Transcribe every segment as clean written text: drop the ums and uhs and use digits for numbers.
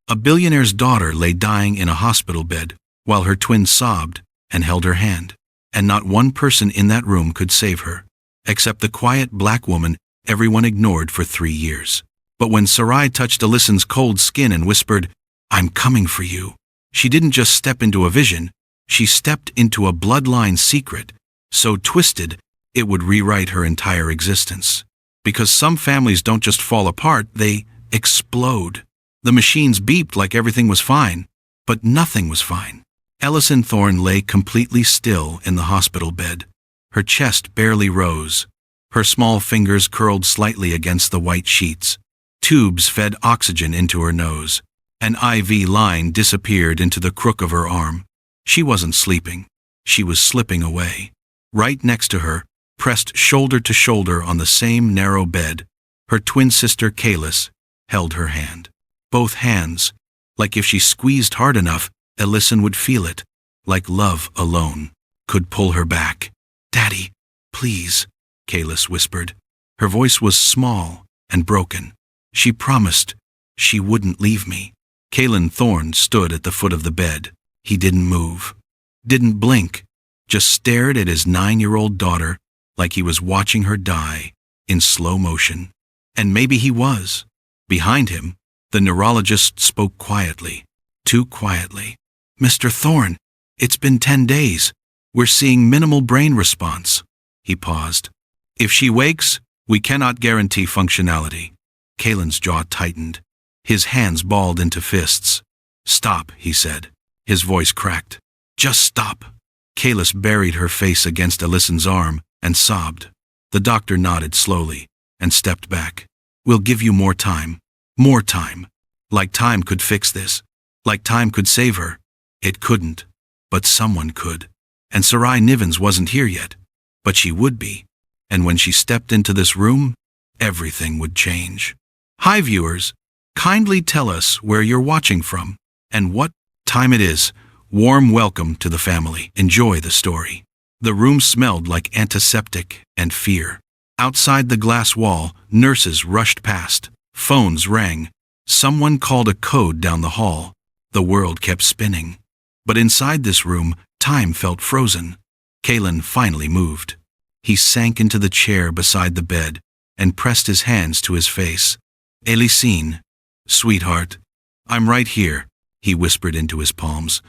A billionaire's daughter lay dying in a hospital bed, while her twin sobbed and held her hand. And not one person in that room could save her, except the quiet black woman everyone ignored for 3 years. But when Sarai touched Alyssa's cold skin and whispered, "I'm coming for you," she didn't just step into a vision, she stepped into a bloodline secret, so twisted it would rewrite her entire existence. Because some families don't just fall apart, they explode. The machines beeped like everything was fine, but nothing was fine. Ellison Thorne lay completely still in the hospital bed. Her chest barely rose. Her small fingers curled slightly against the white sheets. Tubes fed oxygen into her nose. An IV line disappeared into the crook of her arm. She wasn't sleeping. She was slipping away. Right next to her, pressed shoulder to shoulder on the same narrow bed, her twin sister Kalis held her hand. Both hands, like if she squeezed hard enough, Ellison would feel it, like love alone could pull her back. "Daddy, please," Kalis whispered. Her voice was small and broken. She promised she wouldn't leave me. Kalen Thorne stood at the foot of the bed. He didn't move, didn't blink, just stared at his 9-year-old daughter like he was watching her die in slow motion. And maybe he was. Behind him, the neurologist spoke quietly, too quietly. "Mr. Thorne, it's been 10 days. We're seeing minimal brain response." He paused. "If she wakes, we cannot guarantee functionality." Kalen's jaw tightened. His hands balled into fists. "Stop," he said. His voice cracked. "Just stop." Kalis buried her face against Alyssa's arm and sobbed. The doctor nodded slowly and stepped back. "We'll give you more time. More time. Like time could fix this. Like time could save her. It couldn't. But someone could. And Sarai Nivens wasn't here yet. But she would be. And when she stepped into this room, everything would change. Hi viewers, kindly tell us where you're watching from and what time it is. Warm welcome to the family. Enjoy the story. The room smelled like antiseptic and fear. Outside the glass wall, nurses rushed past. Phones rang. Someone called a code down the hall. The world kept spinning. But inside this room, time felt frozen. Kalen finally moved. He sank into the chair beside the bed and pressed his hands to his face. "Elisine, sweetheart, I'm right here," he whispered into his palms.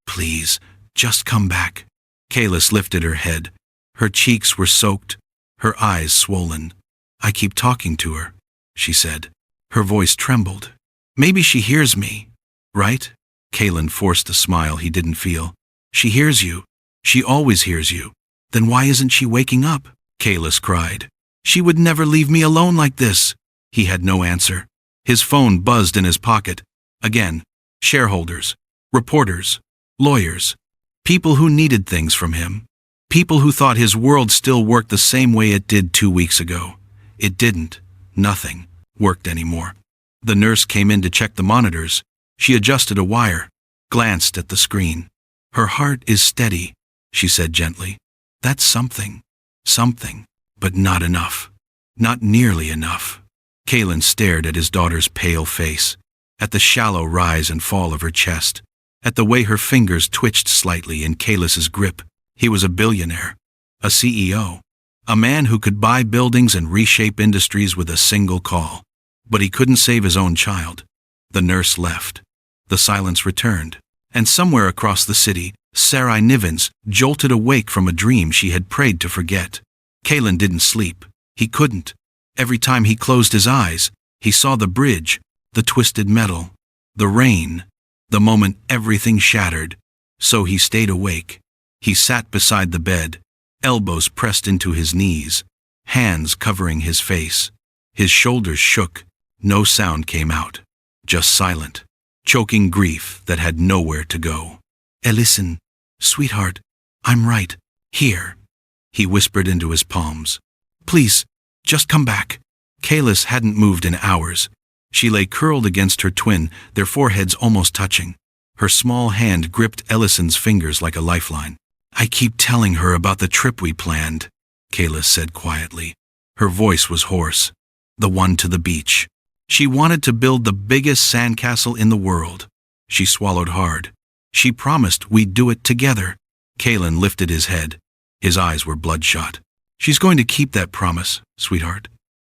"Please, just come back." Kalis lifted her head. Her cheeks were soaked, her eyes swollen. "I keep talking to her," she said. Her voice trembled. "Maybe she hears me, right?" Kalen forced a smile he didn't feel. "She hears you. She always hears you. Then why isn't she waking up?" Kalis cried. "She would never leave me alone like this." He had no answer. His phone buzzed in his pocket. Again, shareholders, reporters, lawyers, people who needed things from him. People who thought his world still worked the same way it did 2 weeks ago. It didn't. Nothing worked anymore. The nurse came in to check the monitors. She adjusted a wire, glanced at the screen. "Her heart is steady," she said gently. "That's something. Something. But not enough. Not nearly enough." Kalen stared at his daughter's pale face, at the shallow rise and fall of her chest, at the way her fingers twitched slightly in Kalis's grip. He was a billionaire, a CEO, a man who could buy buildings and reshape industries with a single call. But he couldn't save his own child. The nurse left. The silence returned. And somewhere across the city, Sarai Nivens jolted awake from a dream she had prayed to forget. Kalen didn't sleep. He couldn't. Every time he closed his eyes, he saw the bridge, the twisted metal, the rain, the moment everything shattered. So he stayed awake. He sat beside the bed, elbows pressed into his knees, hands covering his face. His shoulders shook. No sound came out. Just silent, choking grief that had nowhere to go. "Elisine, sweetheart, I'm right here," he whispered into his palms. "Please, just come back." Kalis hadn't moved in hours. She lay curled against her twin, their foreheads almost touching. Her small hand gripped Ellison's fingers like a lifeline. "I keep telling her about the trip we planned," Kalis said quietly. Her voice was hoarse. "The one to the beach. She wanted to build the biggest sandcastle in the world. She swallowed hard. She promised we'd do it together. Kalen lifted his head. His eyes were bloodshot. She's going to keep that promise, sweetheart.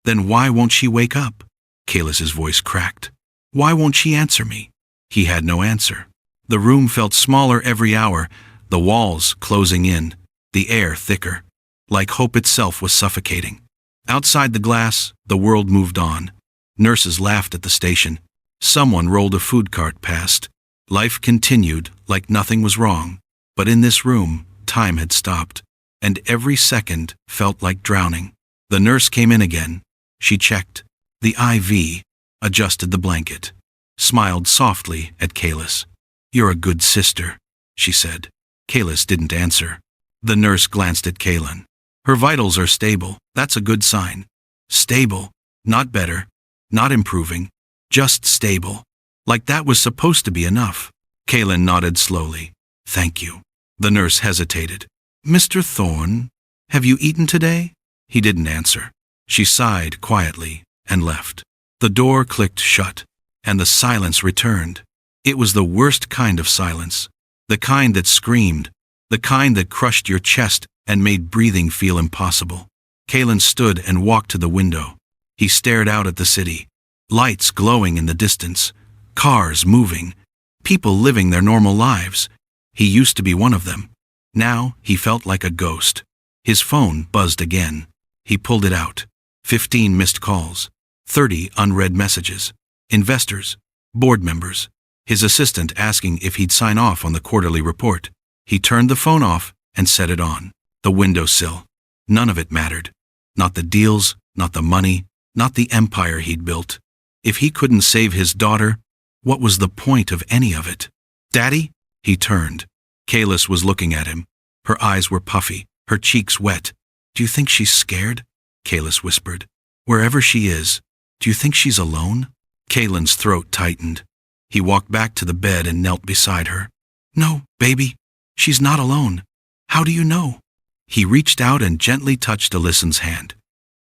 Then why won't she wake up? Kalis's voice cracked. Why won't she answer me? He had no answer. The room felt smaller every hour, the walls closing in, the air thicker, like hope itself was suffocating. Outside the glass, the world moved on. Nurses laughed at the station. Someone rolled a food cart past. Life continued like nothing was wrong. But in this room, time had stopped, and every second felt like drowning. The nurse came in again. She checked the IV, adjusted the blanket, smiled softly at Kalis. "You're a good sister," she said. Kalis didn't answer. The nurse glanced at Kalen. "Her vitals are stable. That's a good sign." Stable, not better, not improving, just stable. Like that was supposed to be enough. Kalen nodded slowly. "Thank you." The nurse hesitated. "Mr. Thorne, have you eaten today?" He didn't answer. She sighed quietly and left. The door clicked shut, and the silence returned. It was the worst kind of silence. The kind that screamed, the kind that crushed your chest and made breathing feel impossible. Kalen stood and walked to the window. He stared out at the city. Lights glowing in the distance, cars moving, people living their normal lives. He used to be one of them. Now he felt like a ghost. His phone buzzed again. He pulled it out. 15 missed calls, 30 unread messages. Investors, board members, his assistant asking if he'd sign off on the quarterly report. He turned the phone off and set it on. The windowsill. None of it mattered. Not the deals, not the money, not the empire he'd built. If he couldn't save his daughter, what was the point of any of it? "Daddy?" He turned. Kalis was looking at him. Her eyes were puffy, her cheeks wet. "Do you think she's scared?" Kalis whispered. "Wherever she is, do you think she's alone?" Kalen's throat tightened. He walked back to the bed and knelt beside her. "No, baby, she's not alone. How do you know?" He reached out and gently touched Alyson's hand.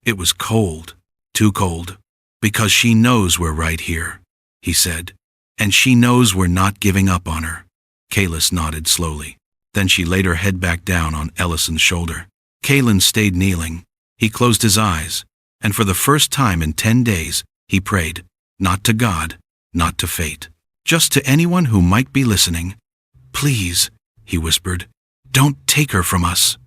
It was cold, too cold. "Because she knows we're right here," he said. "And she knows we're not giving up on her." Kalis nodded slowly. Then she laid her head back down on Alyson's shoulder. Kalen stayed kneeling. He closed his eyes, and for the first time in 10 days, he prayed, not to God, not to fate, just to anyone who might be listening. "Please," he whispered, "don't take her from us."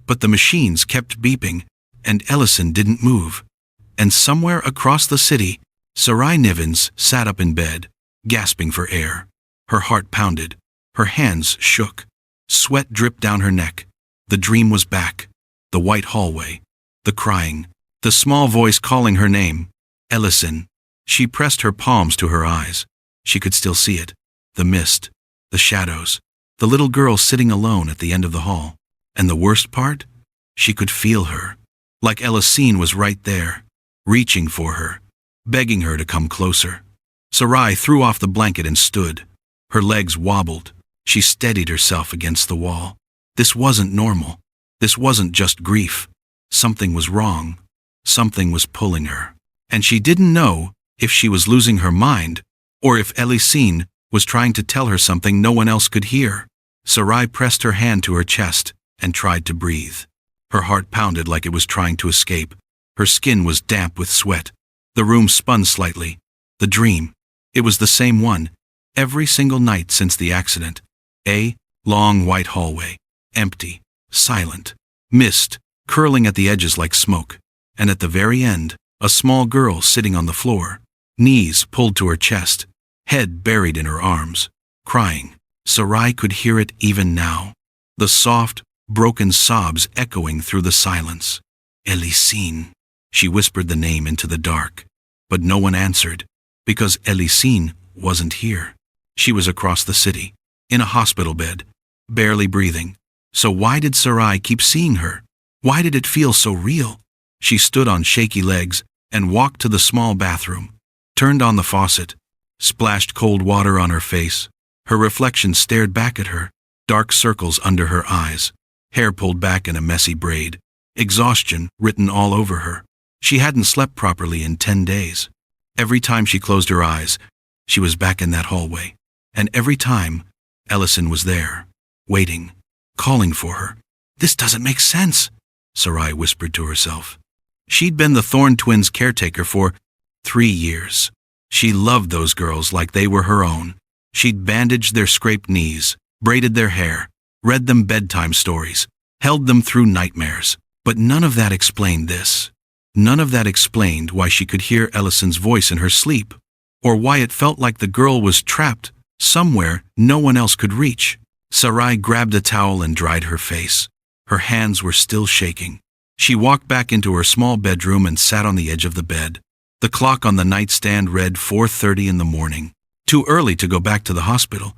But the machines kept beeping, and Ellison didn't move. And somewhere across the city, Sarai Nivens sat up in bed, gasping for air. Her heart pounded. Her hands shook. Sweat dripped down her neck. The dream was back. The white hallway. The crying. The small voice calling her name. Ellison. She pressed her palms to her eyes. She could still see it. The mist. The shadows. The little girl sitting alone at the end of the hall. And the worst part? She could feel her. Like Ellison was right there, reaching for her, begging her to come closer. Sarai threw off the blanket and stood. Her legs wobbled. She steadied herself against the wall. This wasn't normal. This wasn't just grief. Something was wrong. Something was pulling her. And she didn't know if she was losing her mind or if Ellison was trying to tell her something no one else could hear. Sarai pressed her hand to her chest and tried to breathe. Her heart pounded like it was trying to escape. Her skin was damp with sweat. The room spun slightly. The dream. It was the same one, every single night since the accident. A long white hallway, empty, silent, mist curling at the edges like smoke, and at the very end, a small girl sitting on the floor, knees pulled to her chest, head buried in her arms, crying. Sarai could hear it even now. The soft, broken sobs echoing through the silence. Ellison. She whispered the name into the dark, but no one answered, because Ellison wasn't here. She was across the city, in a hospital bed, barely breathing. So why did Sarai keep seeing her? Why did it feel so real? She stood on shaky legs and walked to the small bathroom, turned on the faucet, splashed cold water on her face. Her reflection stared back at her, dark circles under her eyes, hair pulled back in a messy braid, exhaustion written all over her. She hadn't slept properly in 10 days. Every time she closed her eyes, she was back in that hallway. And every time, Ellison was there, waiting, calling for her. "This doesn't make sense," Sarai whispered to herself. She'd been the Thorne twins' caretaker for 3 years. She loved those girls like they were her own. She'd bandaged their scraped knees, braided their hair, read them bedtime stories, held them through nightmares. But none of that explained this. None of that explained why she could hear Ellison's voice in her sleep, or why it felt like the girl was trapped somewhere no one else could reach. Sarai grabbed a towel and dried her face. Her hands were still shaking. She walked back into her small bedroom and sat on the edge of the bed. The clock on the nightstand read 4:30 in the morning. Too early to go back to the hospital.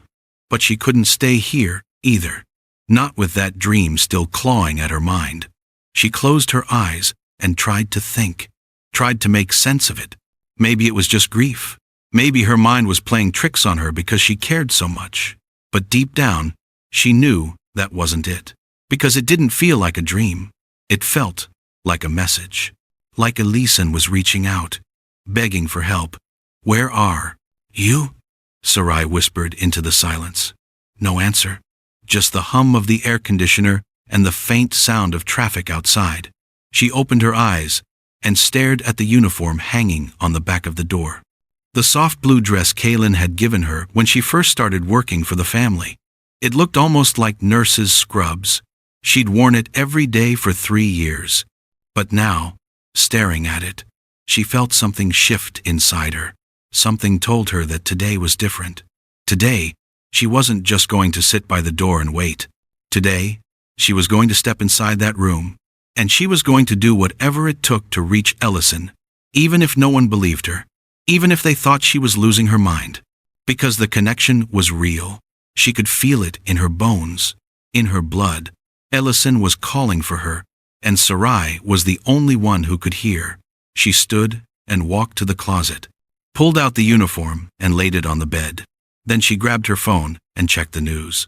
But she couldn't stay here either. Not with that dream still clawing at her mind. She closed her eyes and tried to think. Tried to make sense of it. Maybe it was just grief. Maybe her mind was playing tricks on her because she cared so much. But deep down, she knew that wasn't it. Because it didn't feel like a dream. It felt like a message. Like Ellison was reaching out, begging for help. "Where are you?" Sarai whispered into the silence. No answer. Just the hum of the air conditioner and the faint sound of traffic outside. She opened her eyes and stared at the uniform hanging on the back of the door. The soft blue dress Kaylin had given her when she first started working for the family. It looked almost like nurses' scrubs. She'd worn it every day for 3 years. But now, staring at it, she felt something shift inside her. Something told her that today was different. Today, she wasn't just going to sit by the door and wait. Today, she was going to step inside that room, and she was going to do whatever it took to reach Ellison, even if no one believed her, even if they thought she was losing her mind. Because the connection was real. She could feel it in her bones, in her blood. Ellison was calling for her, and Sarai was the only one who could hear. She stood and walked to the closet, pulled out the uniform and laid it on the bed. Then she grabbed her phone and checked the news.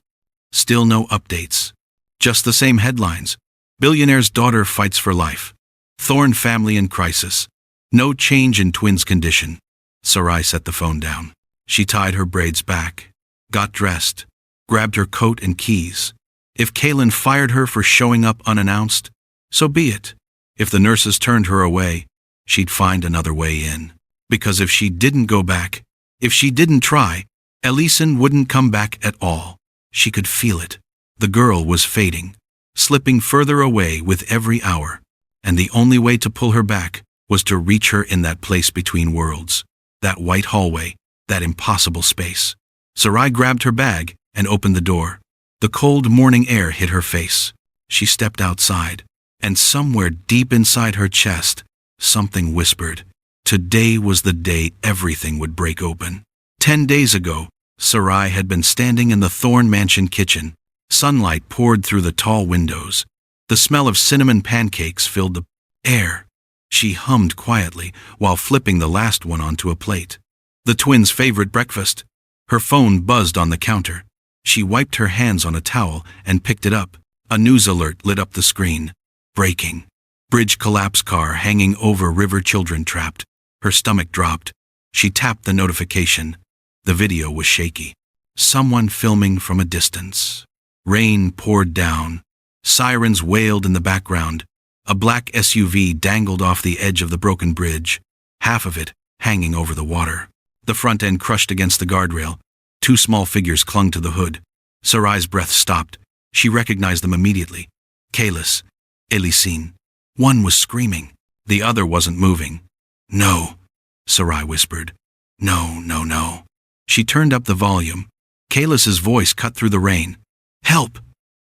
Still no updates. Just the same headlines. Billionaire's daughter fights for life. Thorne family in crisis. No change in twins' condition. Sarai set the phone down. She tied her braids back, got dressed, grabbed her coat and keys. If Kaylin fired her for showing up unannounced, so be it. If the nurses turned her away, she'd find another way in. Because if she didn't go back, if she didn't try, Ellison wouldn't come back at all. She could feel it. The girl was fading, slipping further away with every hour. And the only way to pull her back was to reach her in that place between worlds. That white hallway, that impossible space. Sarai grabbed her bag and opened the door. The cold morning air hit her face. She stepped outside, and somewhere deep inside her chest, something whispered. Today was the day everything would break open. 10 days ago, Sarai had been standing in the Thorne mansion kitchen. Sunlight poured through the tall windows. The smell of cinnamon pancakes filled the air. She hummed quietly while flipping the last one onto a plate. The twins' favorite breakfast. Her phone buzzed on the counter. She wiped her hands on a towel and picked it up. A news alert lit up the screen. Breaking. Bridge collapse car hanging over river, children trapped. Her stomach dropped. She tapped the notification. The video was shaky. Someone filming from a distance. Rain poured down. Sirens wailed in the background. A black SUV dangled off the edge of the broken bridge, half of it hanging over the water. The front end crushed against the guardrail. 2 small figures clung to the hood. Sarai's breath stopped. She recognized them immediately. Kalis, Ellison. One was screaming. The other wasn't moving. "No," Sarai whispered. "No, no, no." She turned up the volume. Kalis's voice cut through the rain. "Help!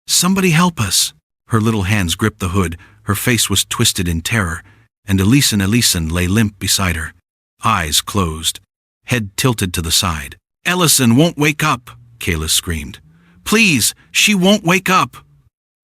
Somebody help us!" Her little hands gripped the hood. Her face was twisted in terror, and Ellison lay limp beside her. Eyes closed, head tilted to the side. "Ellison won't wake up!" Kalis screamed. "Please, she won't wake up!"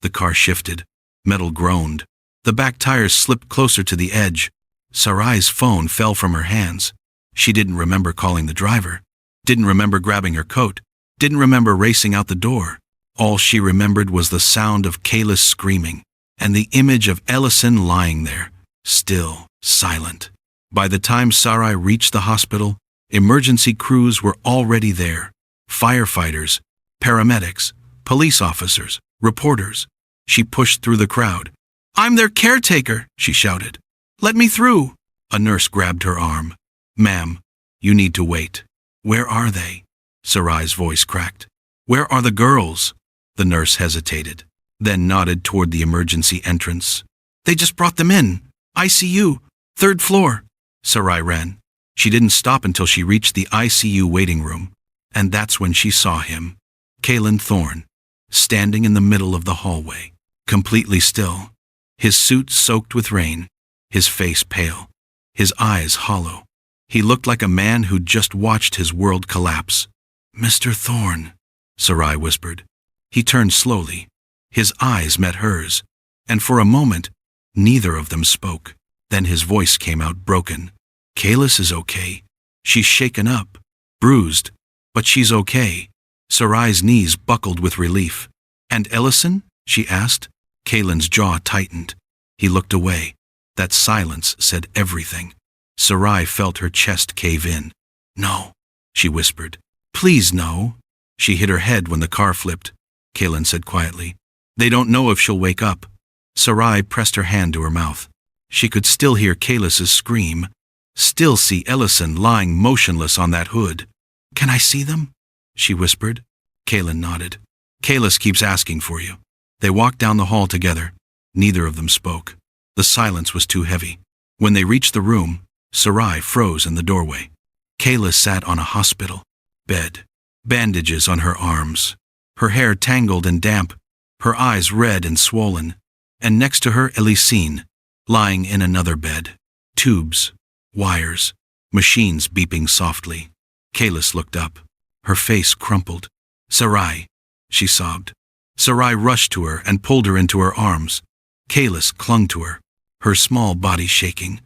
The car shifted. Metal groaned. The back tires slipped closer to the edge. Sarai's phone fell from her hands. She didn't remember calling the driver. Didn't remember grabbing her coat. Didn't remember racing out the door. All she remembered was the sound of Kalis screaming, and the image of Ellison lying there, still, silent. By the time Sarai reached the hospital, emergency crews were already there. Firefighters, paramedics, police officers, reporters. She pushed through the crowd. "I'm their caretaker," she shouted. "Let me through." A nurse grabbed her arm. "Ma'am, you need to wait." "Where are they?" Sarai's voice cracked. "Where are the girls?" The nurse hesitated, then nodded toward the emergency entrance. "They just brought them in. ICU, 3rd floor." Sarai ran. She didn't stop until she reached the ICU waiting room, and that's when she saw him, Kalen Thorne, standing in the middle of the hallway, completely still, his suit soaked with rain, his face pale, his eyes hollow. He looked like a man who'd just watched his world collapse. "Mr. Thorne," Sarai whispered. He turned slowly. His eyes met hers, and for a moment, neither of them spoke. Then his voice came out broken. "Kalis is okay. She's shaken up, bruised, but she's okay." Sarai's knees buckled with relief. "And Ellison?" she asked. Kalen's jaw tightened. He looked away. That silence said everything. Sarai felt her chest cave in. "No," she whispered. "Please, no." She hit her head when the car flipped. Kalen said quietly, "They don't know if she'll wake up." Sarai pressed her hand to her mouth. She could still hear Kalis's scream, still see Ellison lying motionless on that hood. "Can I see them?" she whispered. Kalen nodded. "Kalis keeps asking for you." They walked down the hall together. Neither of them spoke. The silence was too heavy. When they reached the room, Sarai froze in the doorway. Kalis sat on a hospital bed, bandages on her arms, her hair tangled and damp, her eyes red and swollen, and next to her Elisine, lying in another bed. Tubes, wires, machines beeping softly. Kalis looked up. Her face crumpled. "Sarai," she sobbed. Sarai rushed to her and pulled her into her arms. Kalis clung to her, her small body shaking.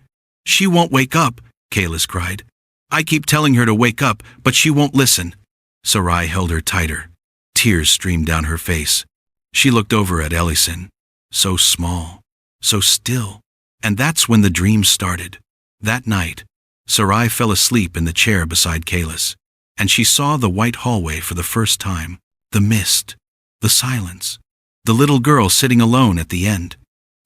"She won't wake up," Kalis cried. "I keep telling her to wake up, but she won't listen." Sarai held her tighter. Tears streamed down her face. She looked over at Ellison. So small, so still. And that's when the dream started. That night, Sarai fell asleep in the chair beside Kalis, and she saw the white hallway for the first time, the mist, the silence, the little girl sitting alone at the end.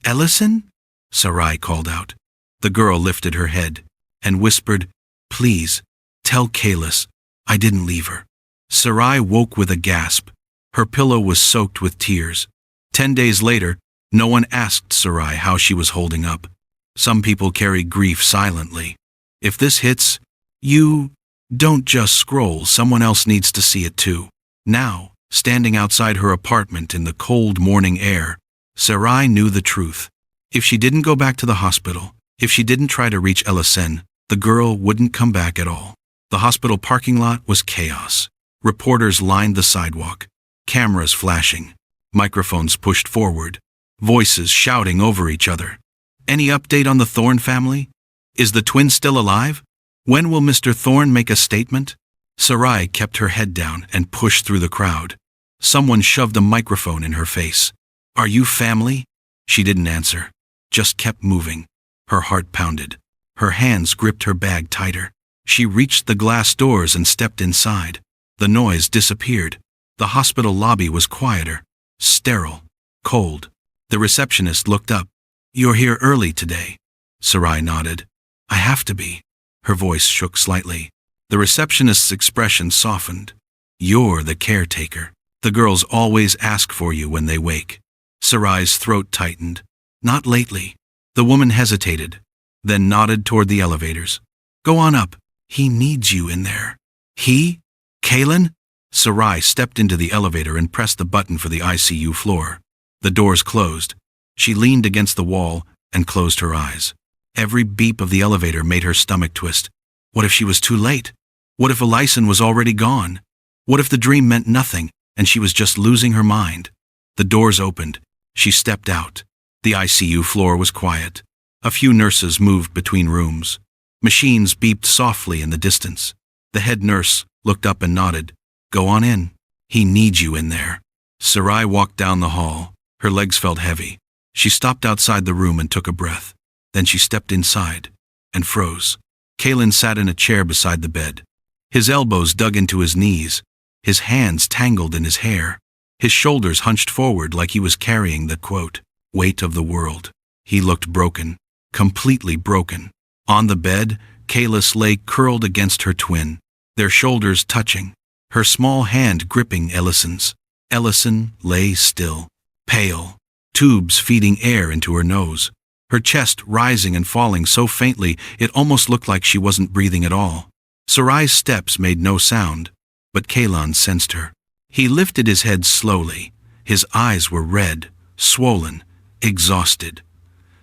"Ellison?" Sarai called out. The girl lifted her head and whispered, "Please, tell Kalis I didn't leave her." Sarai woke with a gasp. Her pillow was soaked with tears. 10 days later, no one asked Sarai how she was holding up. Some people carry grief silently. If this hits, you don't just scroll, someone else needs to see it too. Now, standing outside her apartment in the cold morning air, Sarai knew the truth. If she didn't go back to the hospital, if she didn't try to reach Ellison, the girl wouldn't come back at all. The hospital parking lot was chaos. Reporters lined the sidewalk, cameras flashing, microphones pushed forward, voices shouting over each other. "Any update on the Thorne family? Is the twin still alive? When will Mr. Thorne make a statement?" Sarai kept her head down and pushed through the crowd. Someone shoved a microphone in her face. "Are you family?" She didn't answer, just kept moving. Her heart pounded. Her hands gripped her bag tighter. She reached the glass doors and stepped inside. The noise disappeared. The hospital lobby was quieter, sterile, cold. The receptionist looked up. "You're here early today." Sarai nodded. "I have to be." Her voice shook slightly. The receptionist's expression softened. "You're the caretaker. The girls always ask for you when they wake." Sarai's throat tightened. "Not lately." The woman hesitated, then nodded toward the elevators. "Go on up. He needs you in there." "He? Kalen?" Sarai stepped into the elevator and pressed the button for the ICU floor. The doors closed. She leaned against the wall and closed her eyes. Every beep of the elevator made her stomach twist. What if she was too late? What if Ellison was already gone? What if the dream meant nothing and she was just losing her mind? The doors opened. She stepped out. The ICU floor was quiet. A few nurses moved between rooms. Machines beeped softly in the distance. The head nurse looked up and nodded. "Go on in. He needs you in there." Sarai walked down the hall. Her legs felt heavy. She stopped outside the room and took a breath. Then she stepped inside. and froze. Kalen sat in a chair beside the bed. His elbows dug into his knees, his hands tangled in his hair, his shoulders hunched forward like he was carrying the, quote, weight of the world. He looked broken, completely broken. On the bed, Kalis lay curled against her twin, their shoulders touching, her small hand gripping Ellison's. Ellison lay still, pale, tubes feeding air into her nose, her chest rising and falling so faintly it almost looked like she wasn't breathing at all. Sarai's steps made no sound, but Kalan sensed her. He lifted his head slowly. His eyes were red, swollen, exhausted.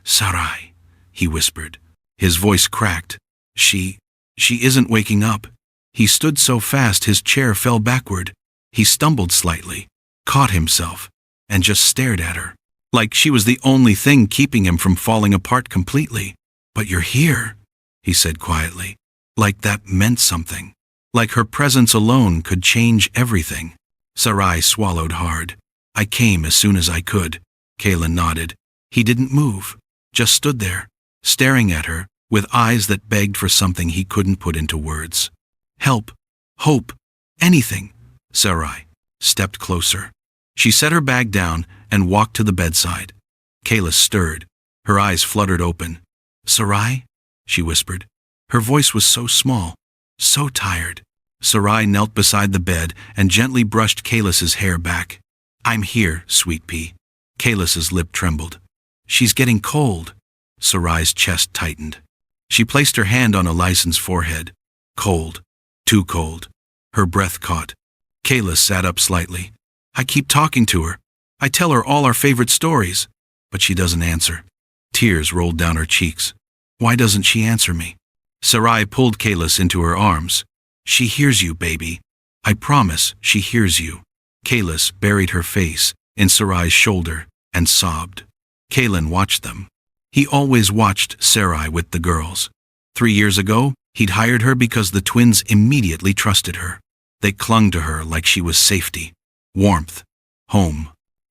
"Sarai," he whispered. His voice cracked. She isn't waking up." He stood so fast his chair fell backward. He stumbled slightly, caught himself, and just stared at her, like she was the only thing keeping him from falling apart completely. "But you're here," he said quietly, like that meant something, like her presence alone could change everything. Sarai swallowed hard. "I came as soon as I could." Kalan nodded. He didn't move, just stood there, staring at her, with eyes that begged for something he couldn't put into words. Help, hope, anything. Sarai stepped closer. She set her bag down and walked to the bedside. Kayla stirred. Her eyes fluttered open. "Sarai?" she whispered. Her voice was so small, so tired. Sarai knelt beside the bed and gently brushed Kayla's hair back. "I'm here, sweet pea." Kayla's lip trembled. "She's getting cold." Sarai's chest tightened. She placed her hand on Eliason's forehead. Cold. Too cold. Her breath caught. Kayla sat up slightly. "I keep talking to her. I tell her all our favorite stories, but she doesn't answer." Tears rolled down her cheeks. "Why doesn't she answer me?" Sarai pulled Kayla into her arms. "She hears you, baby. I promise she hears you." Kayla buried her face in Sarai's shoulder and sobbed. Kalan watched them. He always watched Sarai with the girls. 3 years ago, he'd hired her because the twins immediately trusted her. They clung to her like she was safety, warmth, home.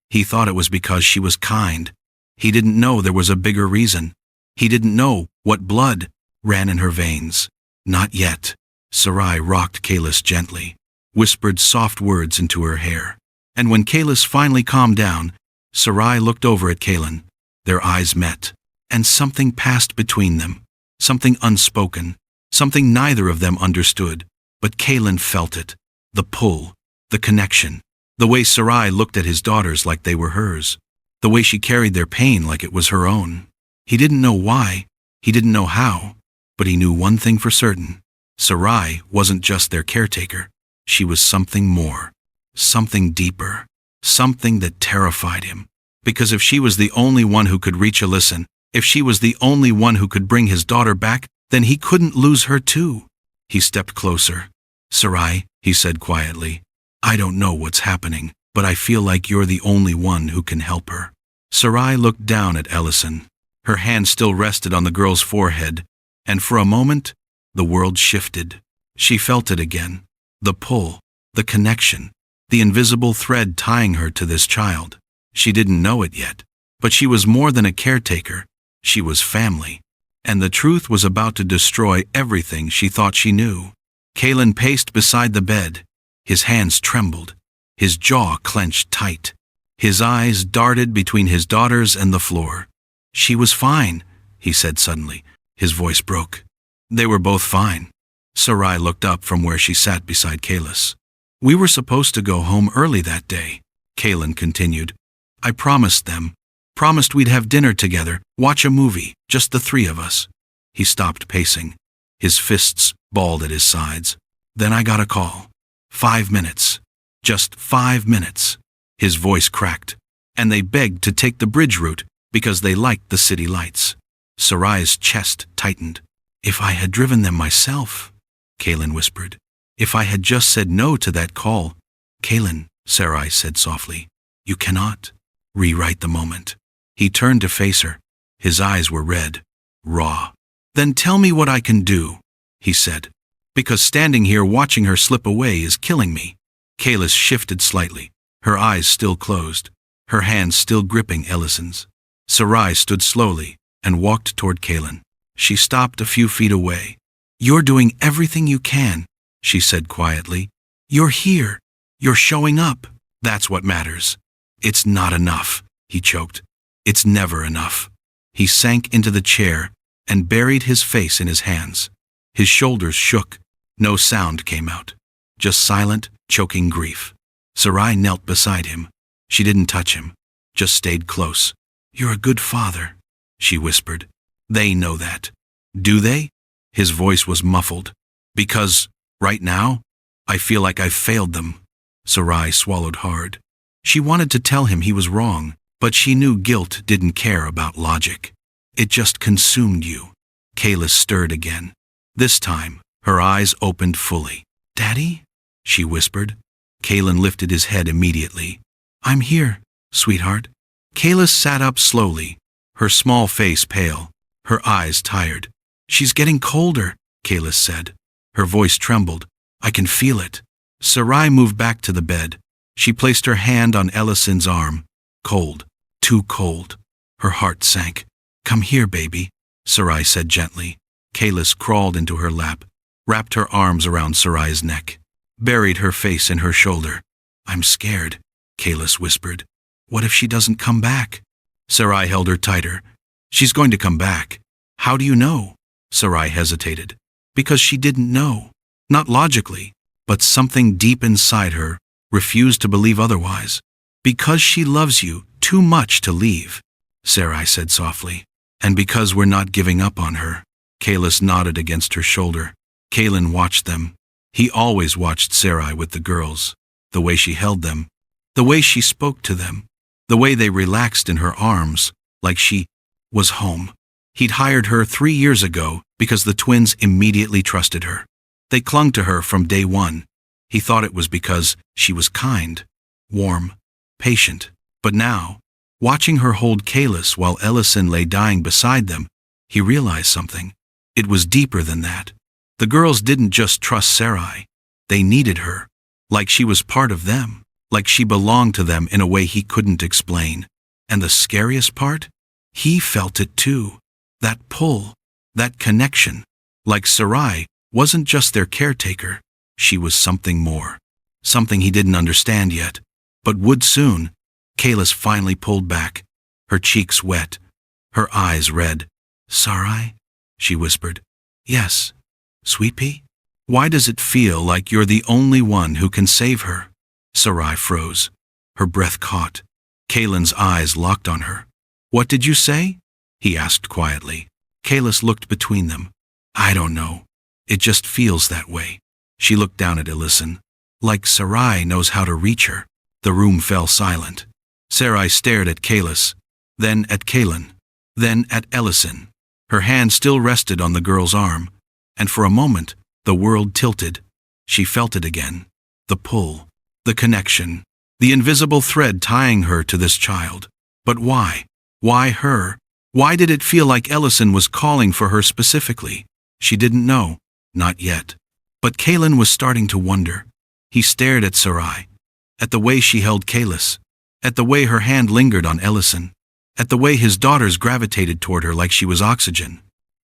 He thought it was because she was kind. He didn't know there was a bigger reason. He didn't know what blood ran in her veins. Not yet. Sarai rocked Kayla gently, whispered soft words into her hair. And when Kayla finally calmed down, Sarai looked over at Kalan. Their eyes met, and something passed between them. Something unspoken, something neither of them understood. But Kalan felt it. The pull, the connection. The way Sarai looked at his daughters like they were hers. The way she carried their pain like it was her own. He didn't know why, he didn't know how, but he knew one thing for certain. Sarai wasn't just their caretaker. She was something more, something deeper, something that terrified him. Because if she was the only one who could reach Alyson, if she was the only one who could bring his daughter back, then he couldn't lose her too. He stepped closer. "Sarai," he said quietly, "I don't know what's happening, but I feel like you're the only one who can help her." Sarai looked down at Ellison. Her hand still rested on the girl's forehead, and for a moment, the world shifted. She felt it again. The pull, the connection, the invisible thread tying her to this child. She didn't know it yet, but she was more than a caretaker. She was family. And the truth was about to destroy everything she thought she knew. Kalan paced beside the bed. His hands trembled. His jaw clenched tight. His eyes darted between his daughters and the floor. "She was fine," he said suddenly. His voice broke. They were both fine. Sarai looked up from where she sat beside Kalis. "We were supposed to go home early that day," Kalan continued. "I promised them. Promised we'd have dinner together, watch a movie, just the three of us." He stopped pacing. His fists balled at his sides. "Then I got a call. 5 minutes. Just 5 minutes." His voice cracked. "And they begged to take the bridge route because they liked the city lights." Sarai's chest tightened. "If I had driven them myself," Kalan whispered. "If I had just said no to that call." "Kalan," Sarai said softly, "you cannot rewrite the moment." He turned to face her. His eyes were red, raw. "Then tell me what I can do," he said. "Because standing here watching her slip away is killing me." Kayla shifted slightly, her eyes still closed, her hands still gripping Ellison's. Sarai stood slowly and walked toward Kalan. She stopped a few feet away. "You're doing everything you can," she said quietly. "You're here. You're showing up. That's what matters." "It's not enough," he choked. "It's never enough." He sank into the chair and buried his face in his hands. His shoulders shook. No sound came out. Just silent, choking grief. Sarai knelt beside him. She didn't touch him, just stayed close. "You're a good father," she whispered. "They know that." "Do they?" His voice was muffled. "Because, right now, I feel like I've failed them." Sarai swallowed hard. She wanted to tell him he was wrong, but she knew guilt didn't care about logic. "It just consumed you." Kayla stirred again. This time, her eyes opened fully. "Daddy?" she whispered. Kaylin lifted his head immediately. "I'm here, sweetheart." Kayla sat up slowly, her small face pale, her eyes tired. "She's getting colder," Kayla said. Her voice trembled. "I can feel it." Sarai moved back to the bed. She placed her hand on Ellison's arm. Cold, too cold. Her heart sank. "Come here, baby," Sarai said gently. Kayla crawled into her lap, wrapped her arms around Sarai's neck, buried her face in her shoulder. "I'm scared," Kayla whispered. "What if she doesn't come back?" Sarai held her tighter. "She's going to come back." "How do you know?" Sarai hesitated. Because she didn't know. Not logically, but something deep inside her refused to believe otherwise. "Because she loves you too much to leave," Sarai said softly. "And because we're not giving up on her." Kayla nodded against her shoulder. Kaylin watched them. He always watched Sarai with the girls. The way she held them. The way she spoke to them. The way they relaxed in her arms, like she was home. He'd hired her 3 years ago because the twins immediately trusted her. They clung to her from day one. He thought it was because she was kind, warm, patient. But now, watching her hold Kalis while Ellison lay dying beside them, he realized something. It was deeper than that. The girls didn't just trust Sarai. They needed her, like she was part of them, like she belonged to them in a way he couldn't explain. And the scariest part? He felt it too. That pull, that connection. Like Sarai wasn't just their caretaker. She was something more. Something he didn't understand yet, but would soon. Kalis finally pulled back, her cheeks wet, her eyes red. "Sarai?" she whispered. "Yes, Sweet Pea? Why does it feel like you're the only one who can save her?" Sarai froze. Her breath caught. Kaylin's eyes locked on her. "What did you say?" he asked quietly. Kalis looked between them. "I don't know. It just feels that way." She looked down at Ellison. Like Sarai knows how to reach her. The room fell silent. Sarai stared at Kalis, then at Kaylin, then at Ellison. Her hand still rested on the girl's arm, and for a moment, the world tilted. She felt it again. The pull, the connection, the invisible thread tying her to this child. But why? Why her? Why did it feel like Ellison was calling for her specifically? She didn't know. Not yet. But Kaylin was starting to wonder. He stared at Sarai, at the way she held Kalis, at the way her hand lingered on Ellison, at the way his daughters gravitated toward her like she was oxygen.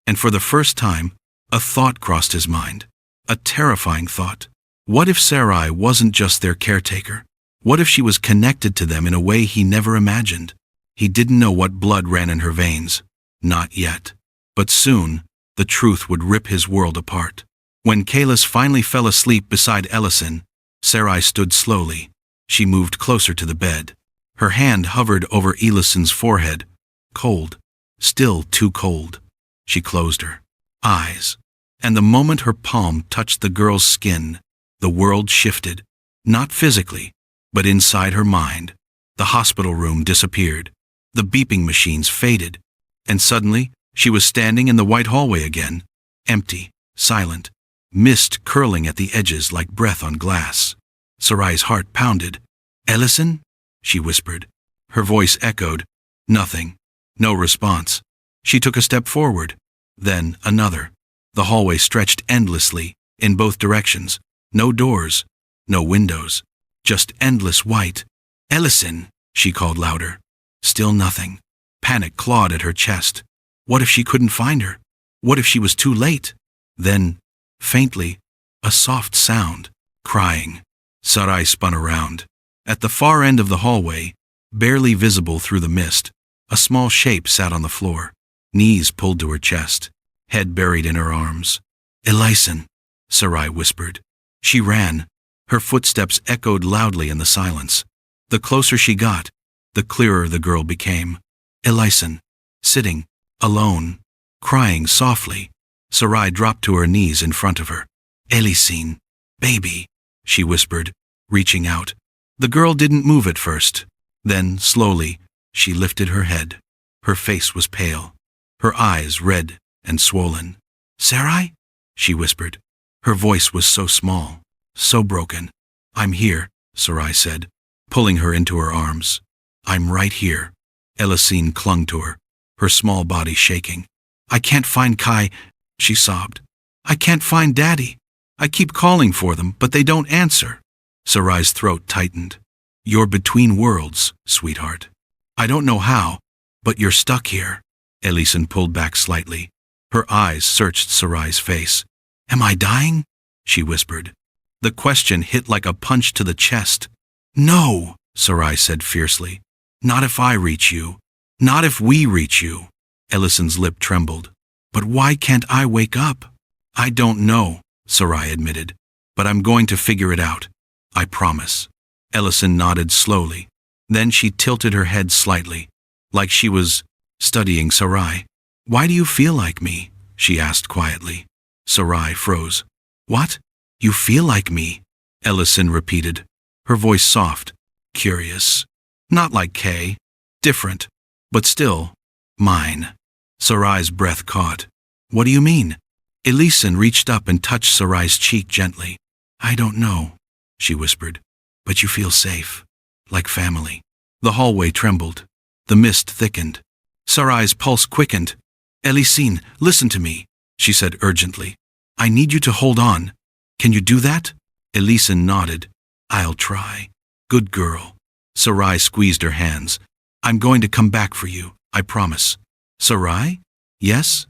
And for the first time, a thought crossed his mind. A terrifying thought. What if Sarai wasn't just their caretaker? What if she was connected to them in a way he never imagined? He didn't know what blood ran in her veins. Not yet. But soon, the truth would rip his world apart. When Kalis finally fell asleep beside Ellison, Sarai stood slowly. She moved closer to the bed. Her hand hovered over Ellison's forehead. Cold. Still too cold. She closed her eyes. And the moment her palm touched the girl's skin, the world shifted. Not physically, but inside her mind. The hospital room disappeared. The beeping machines faded. And suddenly, she was standing in the white hallway again. Empty, silent, mist curling at the edges like breath on glass. Sarai's heart pounded. "Ellison?" she whispered. Her voice echoed. Nothing. No response. She took a step forward. Then another. The hallway stretched endlessly, in both directions. No doors. No windows. Just endless white. "Ellison!" she called louder. Still nothing. Panic clawed at her chest. What if she couldn't find her? What if she was too late? Then, faintly, a soft sound, crying. Sarai spun around. At the far end of the hallway, barely visible through the mist, a small shape sat on the floor, knees pulled to her chest, head buried in her arms. "Elison," Sarai whispered. She ran. Her footsteps echoed loudly in the silence. The closer she got, the clearer the girl became. Elison, sitting, alone, crying softly. Sarai dropped to her knees in front of her. "Elisine, baby," she whispered, reaching out. The girl didn't move at first. Then, slowly, she lifted her head. Her face was pale, her eyes red and swollen. "Sarai?" she whispered. Her voice was so small, so broken. "I'm here," Sarai said, pulling her into her arms. "I'm right here." Elisine clung to her, her small body shaking. "I can't find Kai," she sobbed. "I can't find Daddy. I keep calling for them, but they don't answer." Sarai's throat tightened. "You're between worlds, sweetheart. I don't know how, but you're stuck here." Elison pulled back slightly. Her eyes searched Sarai's face. "Am I dying?" she whispered. The question hit like a punch to the chest. "No," Sarai said fiercely. "Not if I reach you. Not if we reach you." Elison's lip trembled. "But why can't I wake up?" "I don't know," Sarai admitted. "But I'm going to figure it out. I promise." Elison nodded slowly. Then she tilted her head slightly, like she was studying Sarai. "Why do you feel like me?" she asked quietly. Sarai froze. "What? You feel like me?" Elison repeated, her voice soft, curious. "Not like Kay. Different. But still, mine." Sarai's breath caught. "What do you mean?" Elison reached up and touched Sarai's cheek gently. "I don't know," she whispered. "But you feel safe, like family." The hallway trembled. The mist thickened. Sarai's pulse quickened. "Elisine, listen to me," she said urgently. "I need you to hold on. Can you do that?" Elison nodded. "I'll try. Good girl." Sarai squeezed her hands. "I'm going to come back for you, I promise." "Sarai?" "Yes?"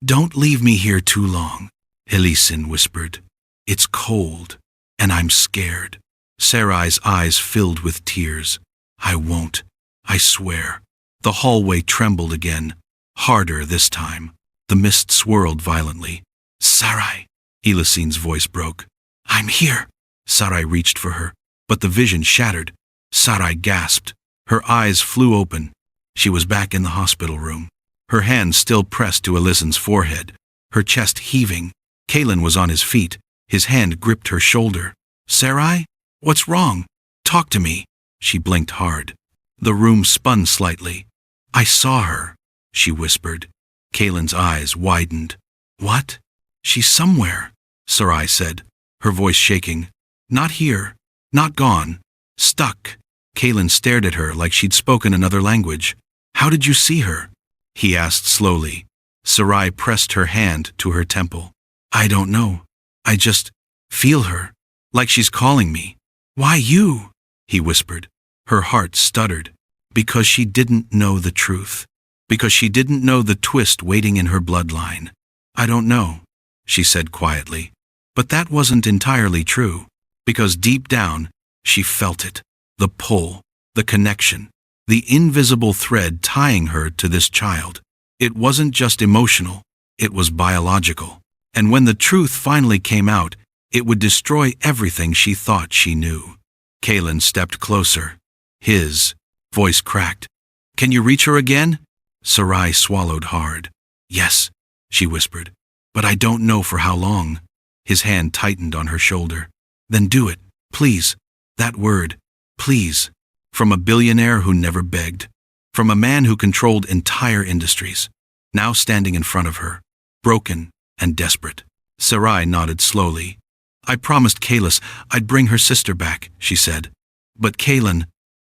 "Don't leave me here too long," Elison whispered. "It's cold, and I'm scared." Sarai's eyes filled with tears. "I won't, I swear." The hallway trembled again, harder this time. The mist swirled violently. "Sarai," Elisine's voice broke. "I'm here." Sarai reached for her, but the vision shattered. Sarai gasped. Her eyes flew open. She was back in the hospital room, her hands still pressed to Elison's forehead, her chest heaving. Kalen was on his feet, his hand gripped her shoulder. "Sarai? What's wrong? Talk to me." She blinked hard. The room spun slightly. "I saw her," she whispered. Kalen's eyes widened. "What?" "She's somewhere," Sarai said, her voice shaking. "Not here. Not gone. Stuck." Kalen stared at her like she'd spoken another language. "How did you see her?" he asked slowly. Sarai pressed her hand to her temple. "I don't know. I just feel her, like she's calling me." "Why you?" he whispered. Her heart stuttered. Because she didn't know the truth. Because she didn't know the twist waiting in her bloodline. "I don't know," she said quietly. But that wasn't entirely true. Because deep down, she felt it. The pull, the connection, the invisible thread tying her to this child. It wasn't just emotional, it was biological. And when the truth finally came out, it would destroy everything she thought she knew. Kalen stepped closer. His voice cracked. "Can you reach her again?" Sarai swallowed hard. "Yes," she whispered. "But I don't know for how long." His hand tightened on her shoulder. "Then do it, please. That word, please." From a billionaire who never begged. From a man who controlled entire industries. Now standing in front of her, broken and desperate. Sarai nodded slowly. "I promised Kalis I'd bring her sister back," she said. "But Kalen,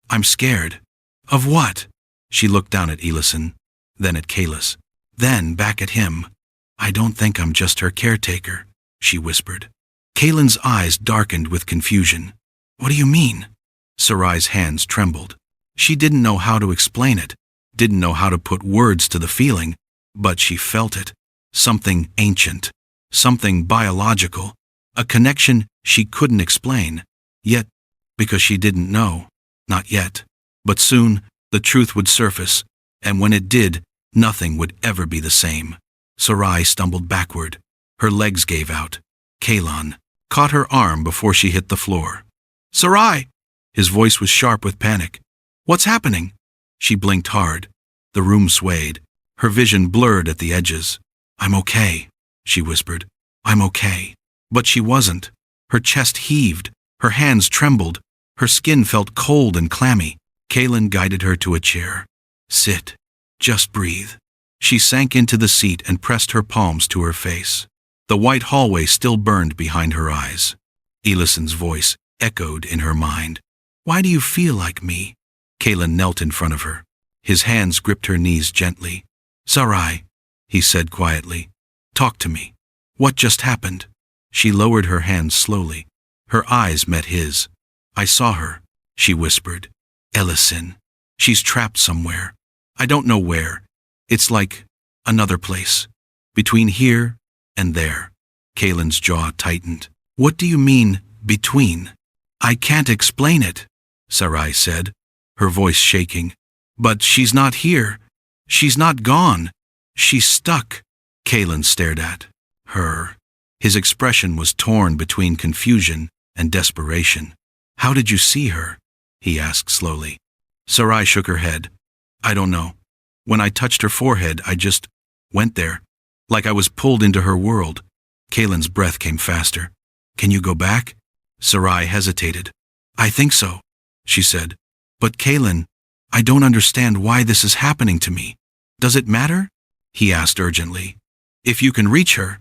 I'm scared." "Of what?" She looked down at Elison, then at Kalis, then back at him. "I don't think I'm just her caretaker," she whispered. Kalen's eyes darkened with confusion. "What do you mean?" Sarai's hands trembled. She didn't know how to explain it, didn't know how to put words to the feeling, but she felt it. Something ancient. Something biological. A connection she couldn't explain. Yet, because she didn't know. Not yet. But soon, the truth would surface, and when it did, nothing would ever be the same. Sarai stumbled backward. Her legs gave out. Kalon caught her arm before she hit the floor. "Sarai!" His voice was sharp with panic. "What's happening?" She blinked hard. The room swayed. Her vision blurred at the edges. "I'm okay," she whispered. "I'm okay." But she wasn't. Her chest heaved. Her hands trembled. Her skin felt cold and clammy. Kalon guided her to a chair. "Sit. Just breathe." She sank into the seat and pressed her palms to her face. The white hallway still burned behind her eyes. Elison's voice echoed in her mind. "Why do you feel like me?" Kalon knelt in front of her. His hands gripped her knees gently. "Sarai," he said quietly, "talk to me. What just happened?" She lowered her hands slowly. Her eyes met his. "I saw her," she whispered. "Elison. She's trapped somewhere. I don't know where. It's like another place. Between here and there." Kalon's jaw tightened. "What do you mean, between?" "I can't explain it," Sarai said, her voice shaking. "But she's not here. She's not gone. She's stuck." Kalon stared at her. His expression was torn between confusion and desperation. "How did you see her?" he asked slowly. Sarai shook her head. "I don't know. When I touched her forehead, I just went there, like I was pulled into her world." Kalon's breath came faster. "Can you go back?" Sarai hesitated. "I think so," she said. "But Kalon, I don't understand why this is happening to me. Does it matter?" he asked urgently. "If you can reach her."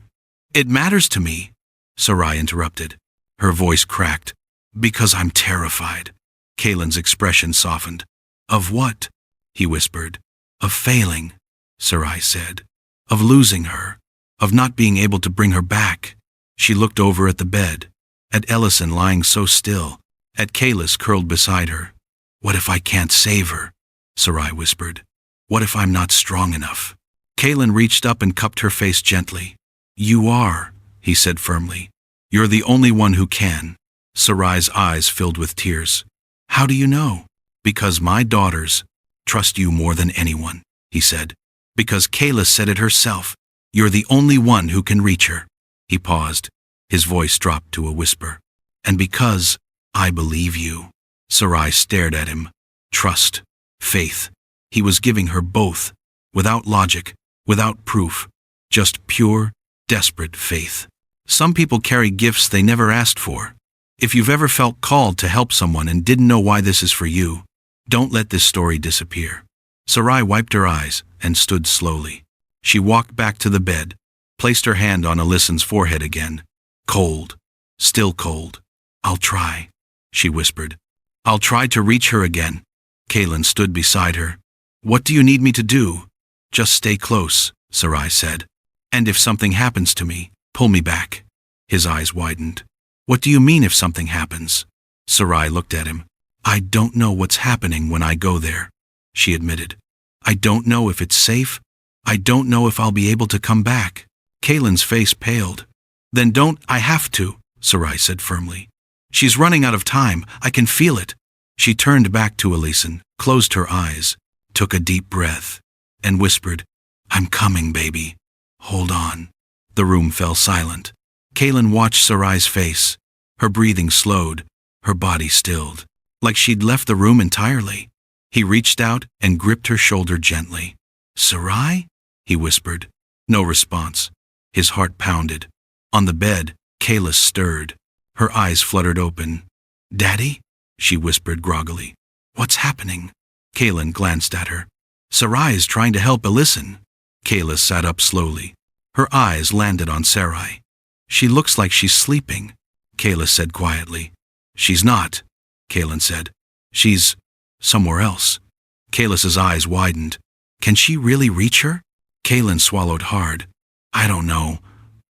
"It matters to me," Sarai interrupted. Her voice cracked. "Because I'm terrified." Kalon's expression softened. "Of what?" he whispered. "Of failing," Sarai said. "Of losing her. Of not being able to bring her back." She looked over at the bed, at Ellison lying so still, at Kalis curled beside her. "What if I can't save her?" Sarai whispered. "What if I'm not strong enough?" Kalon reached up and cupped her face gently. "You are," he said firmly. "You're the only one who can." Sarai's eyes filled with tears. "How do you know?" "Because my daughters trust you more than anyone," he said. "Because Kayla said it herself. You're the only one who can reach her." He paused. His voice dropped to a whisper. "And because I believe you." Sarai stared at him. Trust, faith. He was giving her both, without logic, without proof, just pure, desperate faith. Some people carry gifts they never asked for. If you've ever felt called to help someone and didn't know why this is for you, don't let this story disappear. Sarai wiped her eyes and stood slowly. She walked back to the bed, placed her hand on Alyssan's forehead again. Cold, still cold. "I'll try," she whispered. "I'll try to reach her again." Kalon stood beside her. "What do you need me to do?" "Just stay close," Sarai said. "And if something happens to me, pull me back." His eyes widened. "What do you mean if something happens?" Sarai looked at him. "I don't know what's happening when I go there," she admitted. "I don't know if it's safe. I don't know if I'll be able to come back." Kalon's face paled. "Then don't." "I have to," Sarai said firmly. "She's running out of time. I can feel it." She turned back to Alyson, closed her eyes, took a deep breath, and whispered, "I'm coming, baby. Hold on." The room fell silent. Kalon watched Sarai's face. Her breathing slowed, her body stilled, like she'd left the room entirely. He reached out and gripped her shoulder gently. "Sarai?" he whispered. No response. His heart pounded. On the bed, Kayla stirred. Her eyes fluttered open. "Daddy?" she whispered groggily. "What's happening?" Kalon glanced at her. "Sarai is trying to help Alyson." Kayla sat up slowly. Her eyes landed on Sarai. "She looks like she's sleeping," Kayla said quietly. "She's not," Kalon said. "She's somewhere else." Kayla's eyes widened. "Can she really reach her?" Kalon swallowed hard. "I don't know,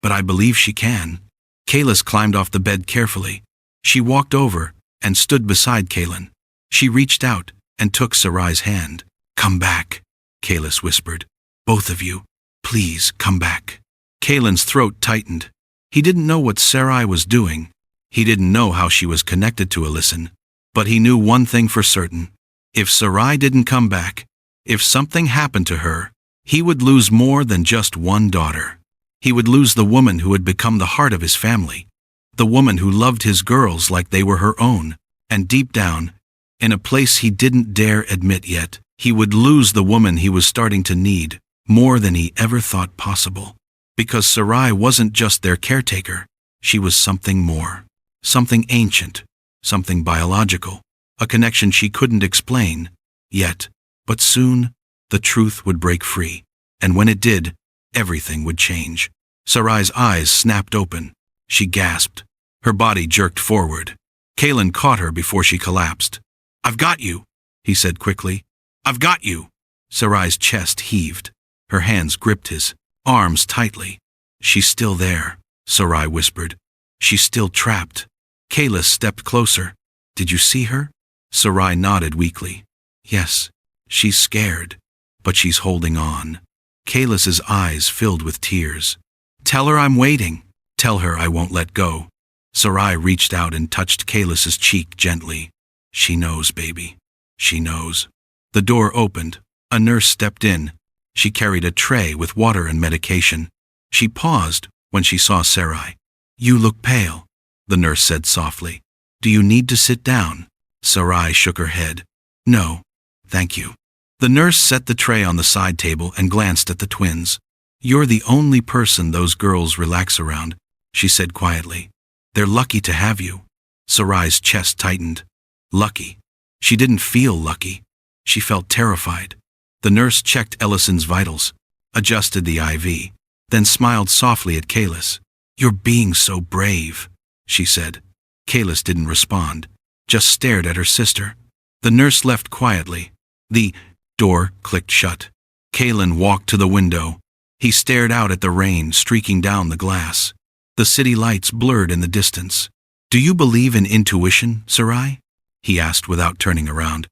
but I believe she can." Kayla climbed off the bed carefully. She walked over and stood beside Kalon. She reached out and took Sarai's hand. "Come back," Kayla whispered. "Both of you, please come back." Kalen's throat tightened. He didn't know what Sarai was doing. He didn't know how she was connected to Alyson. But he knew one thing for certain. If Sarai didn't come back, if something happened to her, he would lose more than just one daughter. He would lose the woman who had become the heart of his family, the woman who loved his girls like they were her own, and deep down, in a place he didn't dare admit yet, he would lose the woman he was starting to need more than he ever thought possible. Because Sarai wasn't just their caretaker, she was something more, something ancient, something biological, a connection she couldn't explain yet. But soon, the truth would break free, and when it did, everything would change. Sarai's eyes snapped open. She gasped. Her body jerked forward. Kalen caught her before she collapsed. "I've got you," he said quickly. "I've got you." Sarai's chest heaved. Her hands gripped his arms tightly. "She's still there," Sarai whispered. "She's still trapped." Kayla stepped closer. "Did you see her?" Sarai nodded weakly. "Yes, she's scared, but she's holding on." Kayla's eyes filled with tears. "Tell her I'm waiting. Tell her I won't let go." Sarai reached out and touched Kayla's cheek gently. "She knows, baby. She knows." The door opened. A nurse stepped in. She carried a tray with water and medication. She paused when she saw Sarai. "You look pale," the nurse said softly. "Do you need to sit down?" Sarai shook her head. "No, thank you." The nurse set the tray on the side table and glanced at the twins. "You're the only person those girls relax around," she said quietly. "They're lucky to have you." Sarai's chest tightened. Lucky. She didn't feel lucky. She felt terrified. The nurse checked Ellison's vitals, adjusted the IV, then smiled softly at Kalis. "You're being so brave," she said. Kalis didn't respond, just stared at her sister. The nurse left quietly. The door clicked shut. Kalen walked to the window. He stared out at the rain streaking down the glass. The city lights blurred in the distance. "Do you believe in intuition, Sarai?" he asked without turning around.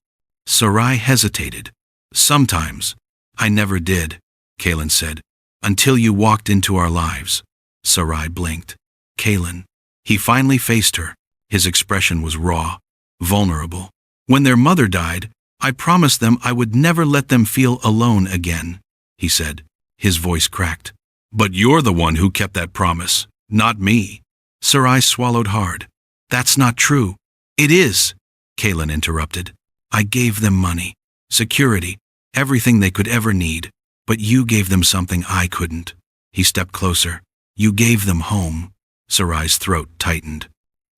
Sarai hesitated. "Sometimes. I never did," Kalen said. "Until you walked into our lives." Sarai blinked. "Kalen." He finally faced her. His expression was raw, vulnerable. "When their mother died, I promised them I would never let them feel alone again," he said. His voice cracked. "But you're the one who kept that promise, not me." Sarai swallowed hard. "That's not true." "It is," Kalen interrupted. "I gave them money, security, everything they could ever need, but you gave them something I couldn't." He stepped closer. "You gave them home." Sarai's throat tightened.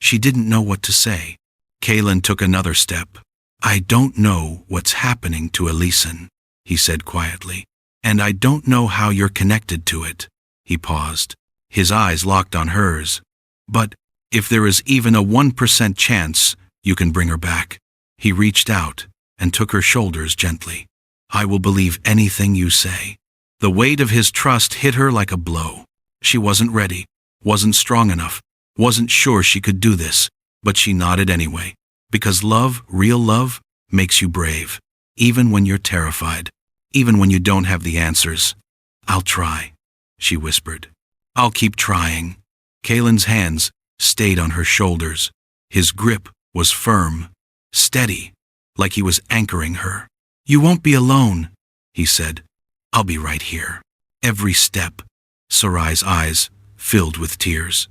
She didn't know what to say. Kalen took another step. "I don't know what's happening to Alyson," he said quietly. "And I don't know how you're connected to it." He paused. His eyes locked on hers. "But if there is even a 1% chance you can bring her back." He reached out and took her shoulders gently. "I will believe anything you say." The weight of his trust hit her like a blow. She wasn't ready, wasn't strong enough, wasn't sure she could do this, but she nodded anyway. Because love, real love, makes you brave, even when you're terrified, even when you don't have the answers. "I'll try," she whispered. "I'll keep trying." Kalen's hands stayed on her shoulders. His grip was firm, steady, like he was anchoring her. "You won't be alone," he said. "I'll be right here. Every step." Sarai's eyes filled with tears.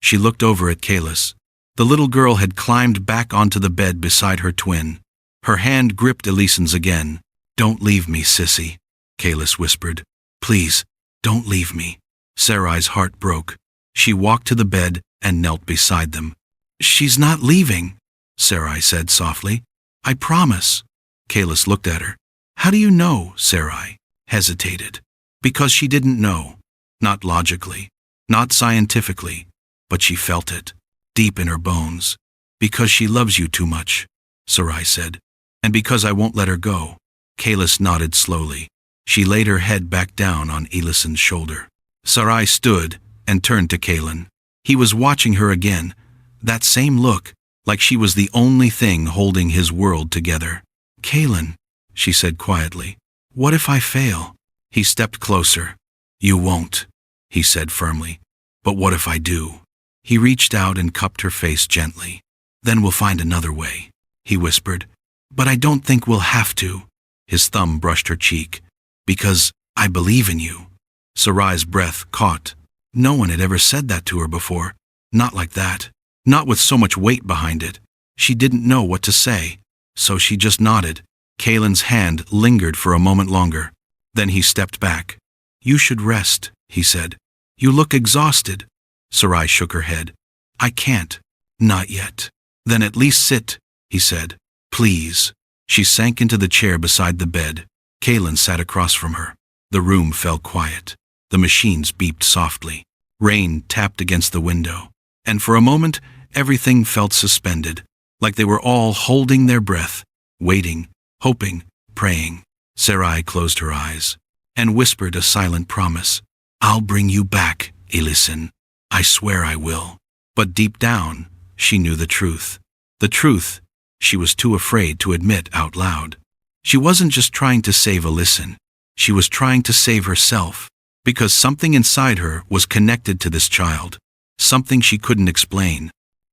She looked over at Kalis. The little girl had climbed back onto the bed beside her twin. Her hand gripped Elyson's again. "Don't leave me, sissy," Kalis whispered. "Please, don't leave me." Sarai's heart broke. She walked to the bed and knelt beside them. "She's not leaving," Sarai said softly. "I promise." Kalis looked at her. "How do you know?" Sarai hesitated. Because she didn't know. Not logically, not scientifically, but she felt it, deep in her bones. "Because she loves you too much," Sarai said. "And because I won't let her go." Kalis nodded slowly. She laid her head back down on Elyson's shoulder. Sarai stood and turned to Kalen. He was watching her again, that same look, like she was the only thing holding his world together. "Kalen," she said quietly, "what if I fail?" He stepped closer. "You won't." he said firmly. But what if I do? He reached out and cupped her face gently. Then we'll find another way, he whispered. But I don't think we'll have to. His thumb brushed her cheek. Because I believe in you. Sarai's breath caught. No one had ever said that to her before. Not like that. Not with so much weight behind it. She didn't know what to say. So she just nodded. Kalen's hand lingered for a moment longer. Then he stepped back. You should rest, he said. You look exhausted. Sarai shook her head. I can't. Not yet. Then at least sit, he said. Please. She sank into the chair beside the bed. Kalen sat across from her. The room fell quiet. The machines beeped softly. Rain tapped against the window. And for a moment, everything felt suspended, like they were all holding their breath, waiting, hoping, praying. Sarai closed her eyes and whispered a silent promise. I'll bring you back, Ellison. I swear I will. But deep down, she knew the truth. The truth she was too afraid to admit out loud. She wasn't just trying to save Ellison. She was trying to save herself. Because something inside her was connected to this child. Something she couldn't explain.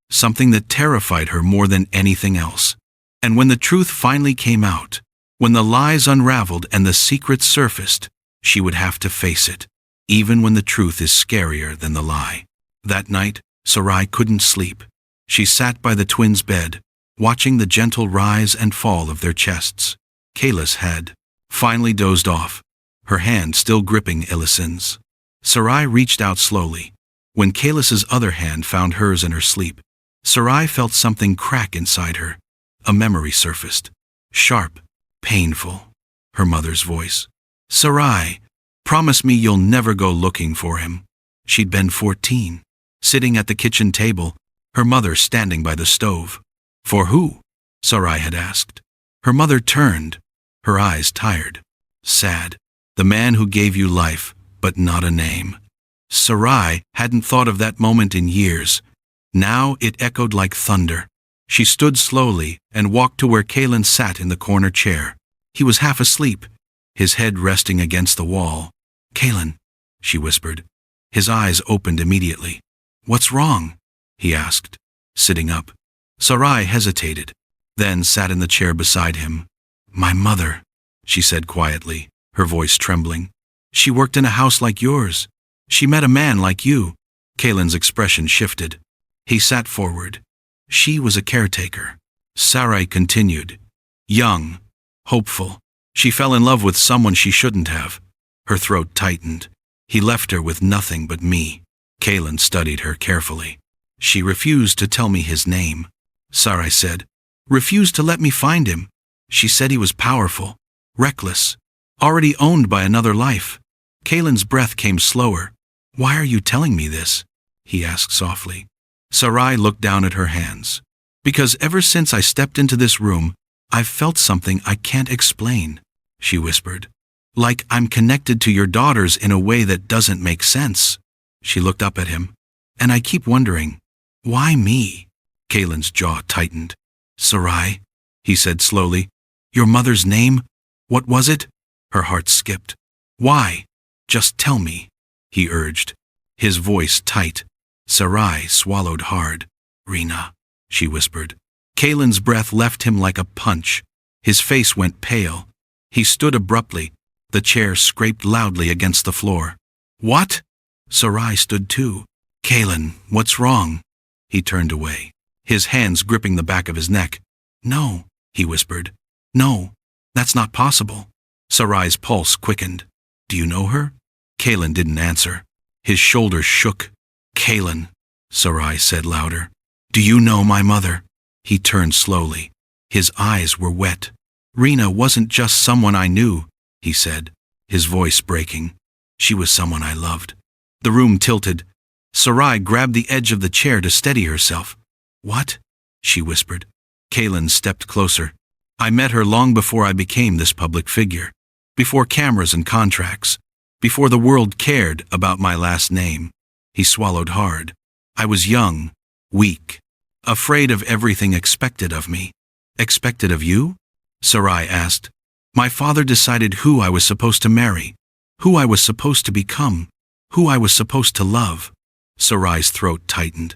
Something that terrified her more than anything else. And when the truth finally came out, when the lies unraveled and the secrets surfaced, she would have to face it, even when the truth is scarier than the lie. That night, Sarai couldn't sleep. She sat by the twins' bed, watching the gentle rise and fall of their chests. Kalis had finally dozed off, her hand still gripping Ellison's. Sarai reached out slowly. When Kalis's other hand found hers in her sleep, Sarai felt something crack inside her. A memory surfaced. Sharp, painful. Her mother's voice. Sarai, promise me you'll never go looking for him. She'd been 14, sitting at the kitchen table, her mother standing by the stove. For who? Sarai had asked. Her mother turned, her eyes tired, sad. The man who gave you life, but not a name. Sarai hadn't thought of that moment in years. Now it echoed like thunder. She stood slowly and walked to where Kalen sat in the corner chair. He was half asleep, his head resting against the wall. Kalen, she whispered. His eyes opened immediately. What's wrong? He asked, sitting up. Sarai hesitated, then sat in the chair beside him. My mother, she said quietly, her voice trembling. She worked in a house like yours. She met a man like you. Kalen's expression shifted. He sat forward. She was a caretaker. Sarai continued. Young, hopeful. She fell in love with someone she shouldn't have. Her throat tightened. He left her with nothing but me. Kalen studied her carefully. She refused to tell me his name. Sarai said. Refused to let me find him. She said he was powerful, reckless, already owned by another life. Kalen's breath came slower. Why are you telling me this? He asked softly. Sarai looked down at her hands. Because ever since I stepped into this room, I've felt something I can't explain, she whispered. Like I'm connected to your daughters in a way that doesn't make sense. She looked up at him. And I keep wondering, why me? Kalen's jaw tightened. Sarai, he said slowly. Your mother's name? What was it? Her heart skipped. Why? Just tell me, he urged, his voice tight. Sarai swallowed hard. Rena, she whispered. Kalen's breath left him like a punch. His face went pale. He stood abruptly. The chair scraped loudly against the floor. What? Sarai stood too. Kalen, what's wrong? He turned away, his hands gripping the back of his neck. No, he whispered. No, that's not possible. Sarai's pulse quickened. Do you know her? Kalen didn't answer. His shoulders shook. Kalen, Sarai said louder. Do you know my mother? He turned slowly. His eyes were wet. Rena wasn't just someone I knew, he said, his voice breaking. She was someone I loved. The room tilted. Sarai grabbed the edge of the chair to steady herself. What? She whispered. Kalen stepped closer. I met her long before I became this public figure. Before cameras and contracts. Before the world cared about my last name. He swallowed hard. I was young, weak, afraid of everything expected of me. Expected of you? Sarai asked. My father decided who I was supposed to marry, who I was supposed to become. who I was supposed to love. Sarai's throat tightened.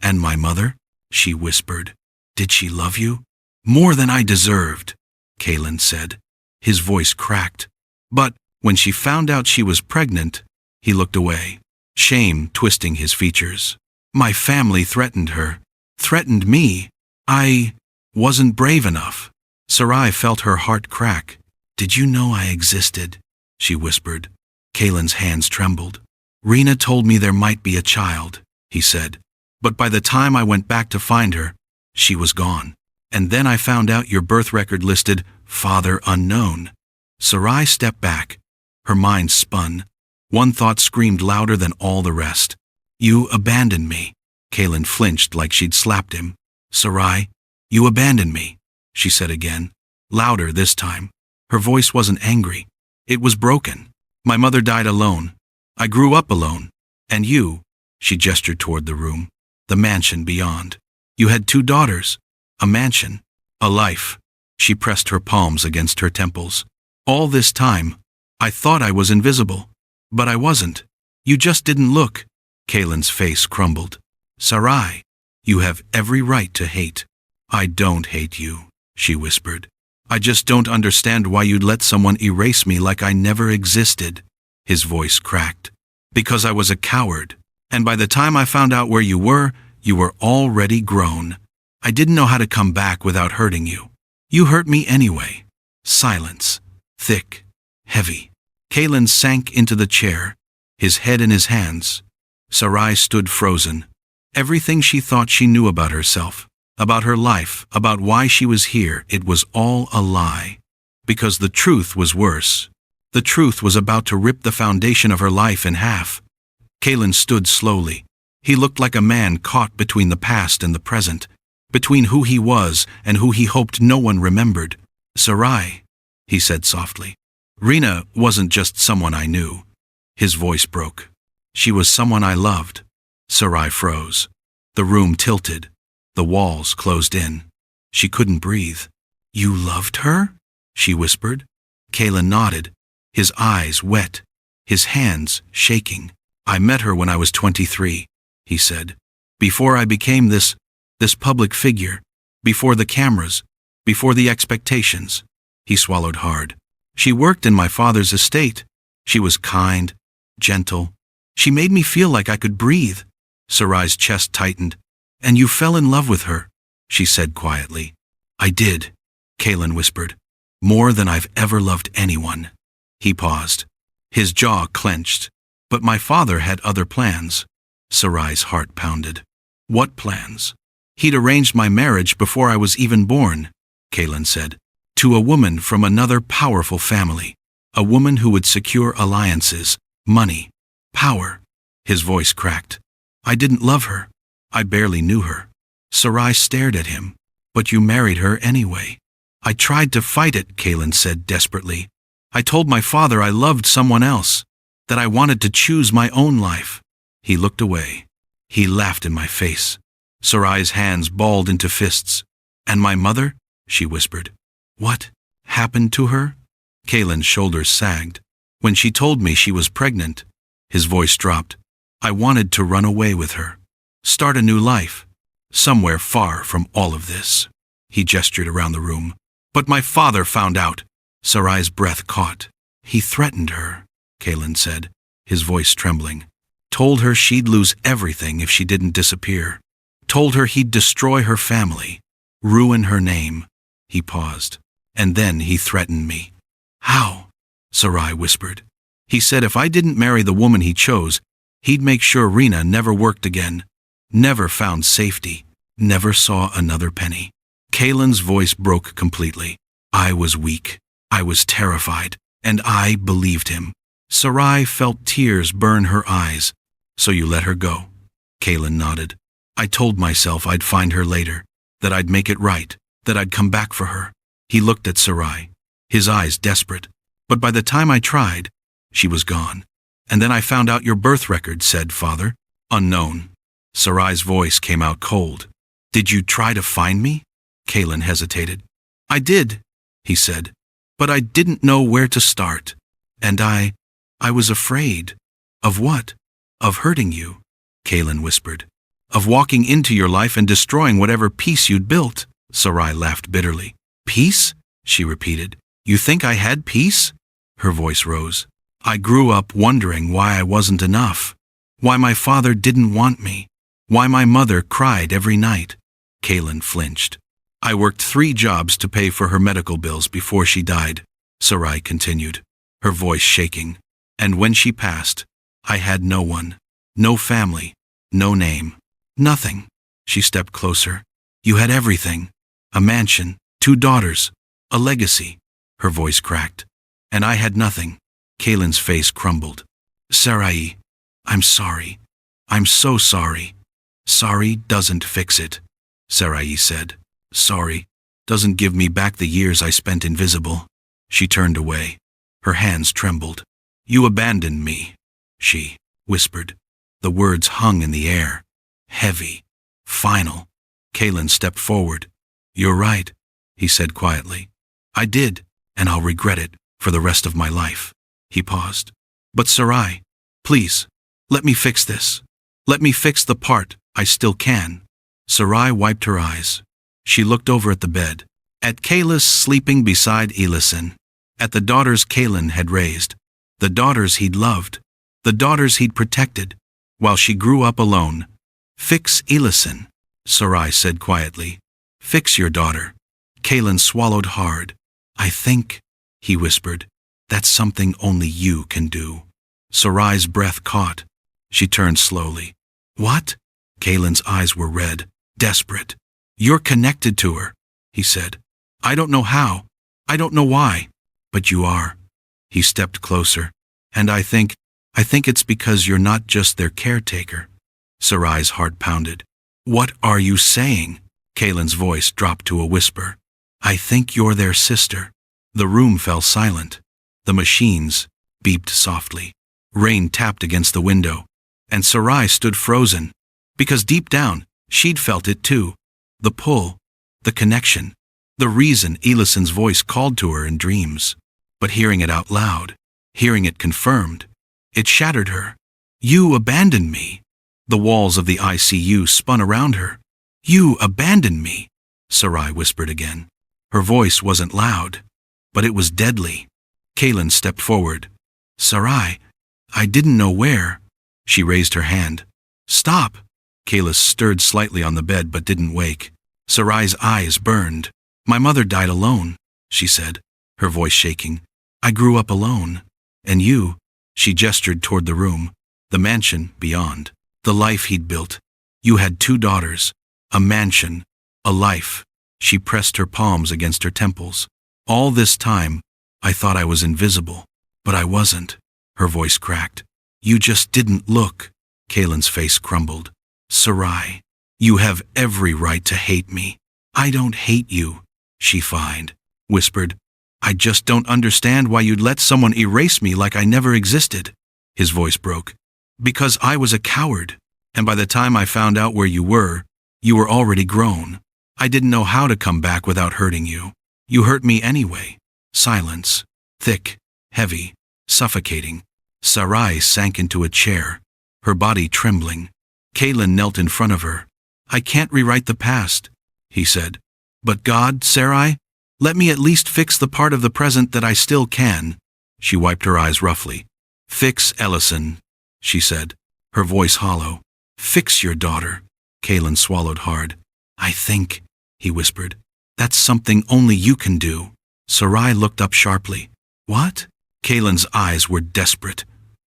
And my mother? She whispered. Did she love you? More than I deserved, Kalen said. His voice cracked. But when she found out she was pregnant, he looked away, shame twisting his features. My family threatened her. Threatened me. I wasn't brave enough. Sarai felt her heart crack. Did you know I existed? She whispered. Kalen's hands trembled. Rena told me there might be a child, he said. But by the time I went back to find her, she was gone. And then I found out your birth record listed father unknown. Sarai stepped back. Her mind spun. One thought screamed louder than all the rest. You abandoned me. Kalen flinched like she'd slapped him. Sarai, you abandoned me, she said again, louder this time. Her voice wasn't angry. It was broken. My mother died alone. I grew up alone. And you, she gestured toward the room, the mansion beyond. You had 2 daughters, a mansion, a life. She pressed her palms against her temples. All this time, I thought I was invisible. But I wasn't. You just didn't look. Kalen's face crumbled. Sarai, you have every right to hate. I don't hate you, she whispered. I just don't understand why you'd let someone erase me like I never existed. His voice cracked. Because I was a coward. And by the time I found out where you were already grown. I didn't know how to come back without hurting you. You hurt me anyway. Silence. Thick. Heavy. Kalen sank into the chair, his head in his hands. Sarai stood frozen. Everything she thought she knew about herself, about her life, about why she was here, it was all a lie. Because the truth was worse. The truth was about to rip the foundation of her life in half. Kalen stood slowly. He looked like a man caught between the past and the present, between who he was and who he hoped no one remembered. Sarai, he said softly. Rena wasn't just someone I knew. His voice broke. She was someone I loved. Sarai froze. The room tilted. The walls closed in. She couldn't breathe. You loved her? She whispered. Kalen nodded, his eyes wet, his hands shaking. I met her when I was 23, he said. Before I became this public figure, before the cameras, before the expectations. He swallowed hard. She worked in my father's estate. She was kind, gentle. She made me feel like I could breathe. Sarai's chest tightened. And you fell in love with her, she said quietly. I did, Kalen whispered. More than I've ever loved anyone. He paused. His jaw clenched. But my father had other plans. Sarai's heart pounded. What plans? He'd arranged my marriage before I was even born, Kalen said, to a woman from another powerful family. A woman who would secure alliances, money, power. His voice cracked. I didn't love her. I barely knew her. Sarai stared at him. But you married her anyway. I tried to fight it, Kalen said desperately. I told my father I loved someone else, that I wanted to choose my own life. He looked away. He laughed in my face. Sarai's hands balled into fists. And my mother? She whispered. What happened to her? Kalen's shoulders sagged. When she told me she was pregnant, his voice dropped. I wanted to run away with her. Start a new life. Somewhere far from all of this. He gestured around the room. But my father found out. Sarai's breath caught. He threatened her, Kalen said, his voice trembling. Told her she'd lose everything if she didn't disappear. Told her he'd destroy her family, ruin her name. He paused. And then he threatened me. How? Sarai whispered. He said if I didn't marry the woman he chose, he'd make sure Rena never worked again, never found safety, never saw another penny. Kalen's voice broke completely. I was weak. I was terrified. And I believed him. Sarai felt tears burn her eyes. So you let her go? Kalen nodded. I told myself I'd find her later, that I'd make it right, that I'd come back for her. He looked at Sarai, his eyes desperate. But by the time I tried, she was gone. And then I found out your birth record said father, unknown. Sarai's voice came out cold. Did you try to find me? Kalen hesitated. I did, he said. But I didn't know where to start. And I was afraid. Of what? Of hurting you, Kaylin whispered. Of walking into your life and destroying whatever peace you'd built. Sarai laughed bitterly. Peace? She repeated. You think I had peace? Her voice rose. I grew up wondering why I wasn't enough. Why my father didn't want me. Why my mother cried every night. Kaylin flinched. I worked 3 jobs to pay for her medical bills before she died, Sarai continued, her voice shaking. And when she passed, I had no one. No family. No name. Nothing. She stepped closer. You had everything. A mansion, 2 daughters, a legacy. Her voice cracked. And I had nothing. Kaylin's face crumbled. Sarai, I'm sorry. I'm so sorry. Sorry doesn't fix it, Sarai said. Sorry doesn't give me back the years I spent invisible. She turned away. Her hands trembled. You abandoned me, she whispered. The words hung in the air. Heavy. Final. Kaylin stepped forward. You're right, he said quietly. I did, and I'll regret it for the rest of my life. He paused. But Sarai, please, let me fix this. Let me fix the part I still can. Sarai wiped her eyes. She looked over at the bed, at Kayla's sleeping beside Elison, at the daughters Kaylin had raised, the daughters he'd loved, the daughters he'd protected, while she grew up alone. Fix Elison, Sarai said quietly. Fix your daughter. Kaylin swallowed hard. I think, he whispered, that's something only you can do. Sarai's breath caught. She turned slowly. What? Kaylin's eyes were red, desperate. You're connected to her, he said. I don't know how. I don't know why. But you are. He stepped closer. And I think it's because you're not just their caretaker. Sarai's heart pounded. What are you saying? Kaylin's voice dropped to a whisper. I think you're their sister. The room fell silent. The machines beeped softly. Rain tapped against the window. And Sarai stood frozen. Because deep down, she'd felt it too. The pull, the connection, the reason Elison's voice called to her in dreams. But hearing it out loud, hearing it confirmed, it shattered her. You abandoned me. The walls of the ICU spun around her. You abandoned me, Sarai whispered again. Her voice wasn't loud, but it was deadly. Kaylin stepped forward. Sarai, I didn't know where. She raised her hand. Stop. Kayla stirred slightly on the bed but didn't wake. Sarai's eyes burned. My mother died alone, she said, her voice shaking. I grew up alone. And you, she gestured toward the room, the mansion beyond, the life he'd built. You had 2 daughters, a mansion, a life. She pressed her palms against her temples. All this time, I thought I was invisible, but I wasn't. Her voice cracked. You just didn't look. Kaylin's face crumbled. Sarai, you have every right to hate me. I don't hate you, she whispered. I just don't understand why you'd let someone erase me like I never existed. His voice broke. Because I was a coward, and by the time I found out where you were already grown. I didn't know how to come back without hurting you. You hurt me anyway. Silence. Thick, heavy, suffocating. Sarai sank into a chair, her body trembling. Kaylin knelt in front of her. I can't rewrite the past, he said. But God, Sarai, let me at least fix the part of the present that I still can. She wiped her eyes roughly. Fix Ellison, she said, her voice hollow. Fix your daughter. Kaylin swallowed hard. I think, he whispered, that's something only you can do. Sarai looked up sharply. What? Kaylin's eyes were desperate,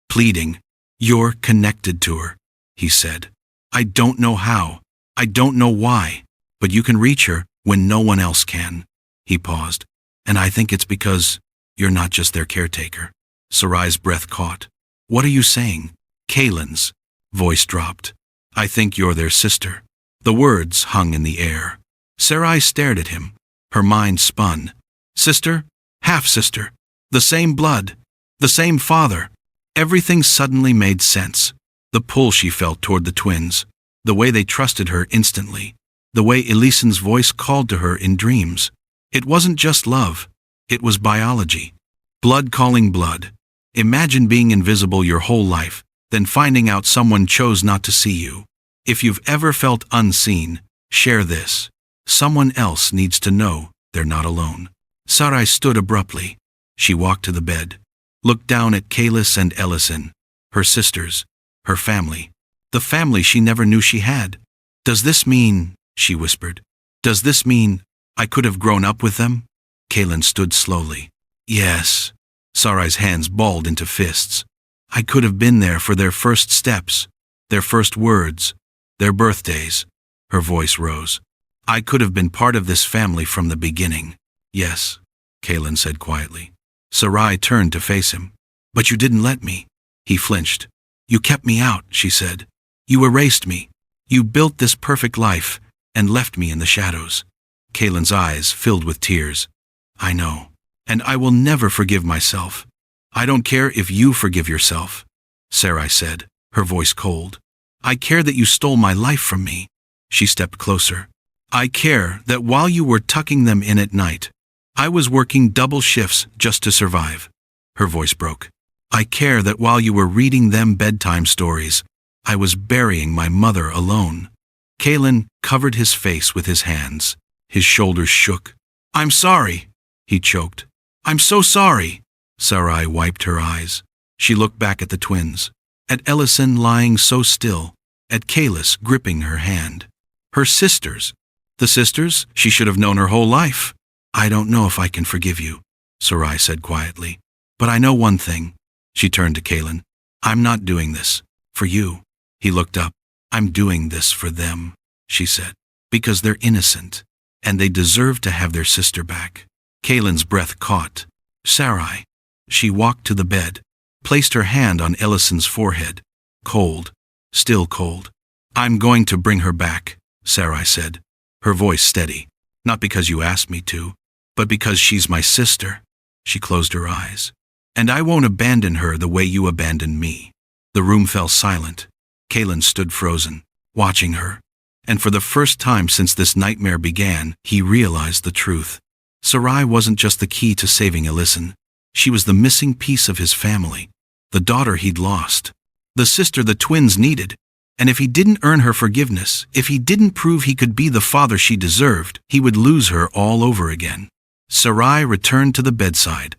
pleading. You're connected to her, he said. I don't know how. I don't know why. But you can reach her when no one else can. He paused. And I think it's because you're not just their caretaker. Sarai's breath caught. What are you saying? Kaylin's voice dropped. I think you're their sister. The words hung in the air. Sarai stared at him. Her mind spun. Sister? Half-sister. The same blood. The same father. Everything suddenly made sense. The pull she felt toward the twins. The way they trusted her instantly. The way Elison's voice called to her in dreams. It wasn't just love. It was biology. Blood calling blood. Imagine being invisible your whole life, then finding out someone chose not to see you. If you've ever felt unseen, share this. Someone else needs to know they're not alone. Sarai stood abruptly. She walked to the bed, looked down at Kalis and Ellison, her sisters, her family, the family she never knew she had. Does this mean, she whispered, does this mean I could have grown up with them? Kaylin stood slowly. Yes. Sarai's hands balled into fists. I could have been there for their first steps, their first words, their birthdays. Her voice rose. I could have been part of this family from the beginning. Yes, Kaylin said quietly. Sarai turned to face him. But you didn't let me. He flinched. You kept me out, she said. You erased me. You built this perfect life and left me in the shadows. Kaylin's eyes filled with tears. I know. And I will never forgive myself. I don't care if you forgive yourself, Sarai said, her voice cold. I care that you stole my life from me. She stepped closer. I care that while you were tucking them in at night, I was working double shifts just to survive. Her voice broke. I care that while you were reading them bedtime stories, I was burying my mother alone. Kaylin covered his face with his hands. His shoulders shook. I'm sorry, he choked. I'm so sorry. Sarai wiped her eyes. She looked back at the twins, at Ellison lying so still, at Kalis gripping her hand. Her sisters. The sisters she should have known her whole life. I don't know if I can forgive you, Sarai said quietly. But I know one thing. She turned to Kaylin. I'm not doing this for you. He looked up. I'm doing this for them, she said, because they're innocent, and they deserve to have their sister back. Kaylin's breath caught. Sarai. She walked to the bed, placed her hand on Ellison's forehead. Cold. Still cold. I'm going to bring her back, Sarai said, her voice steady. Not because you asked me to, but because she's my sister. She closed her eyes. And I won't abandon her the way you abandoned me. The room fell silent. Kaylin stood frozen, watching her. And for the first time since this nightmare began, he realized the truth. Sarai wasn't just the key to saving Ellison. She was the missing piece of his family, the daughter he'd lost, the sister the twins needed. And if he didn't earn her forgiveness, if he didn't prove he could be the father she deserved, he would lose her all over again. Sarai returned to the bedside.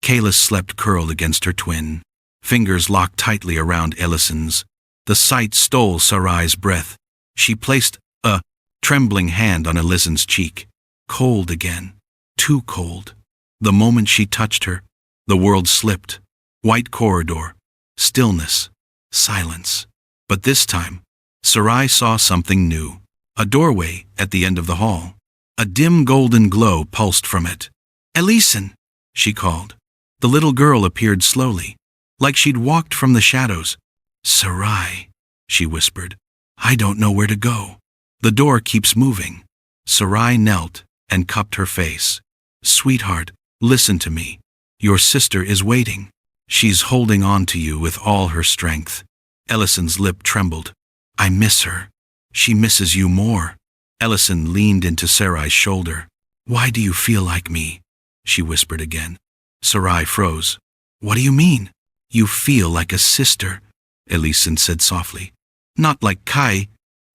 Kalis slept curled against her twin, fingers locked tightly around Ellison's. The sight stole Sarai's breath. She placed a trembling hand on Ellison's cheek. Cold again. Too cold. The moment she touched her, the world slipped. White corridor. Stillness. Silence. But this time, Sarai saw something new. A doorway at the end of the hall. A dim golden glow pulsed from it. Ellison, she called. The little girl appeared slowly, like she'd walked from the shadows. Sarai, she whispered. I don't know where to go. The door keeps moving. Sarai knelt and cupped her face. Sweetheart, listen to me. Your sister is waiting. She's holding on to you with all her strength. Ellison's lip trembled. I miss her. She misses you more. Ellison leaned into Sarai's shoulder. Why do you feel like me? She whispered again. Sarai froze. What do you mean? You feel like a sister, Ellison said softly. Not like Kai.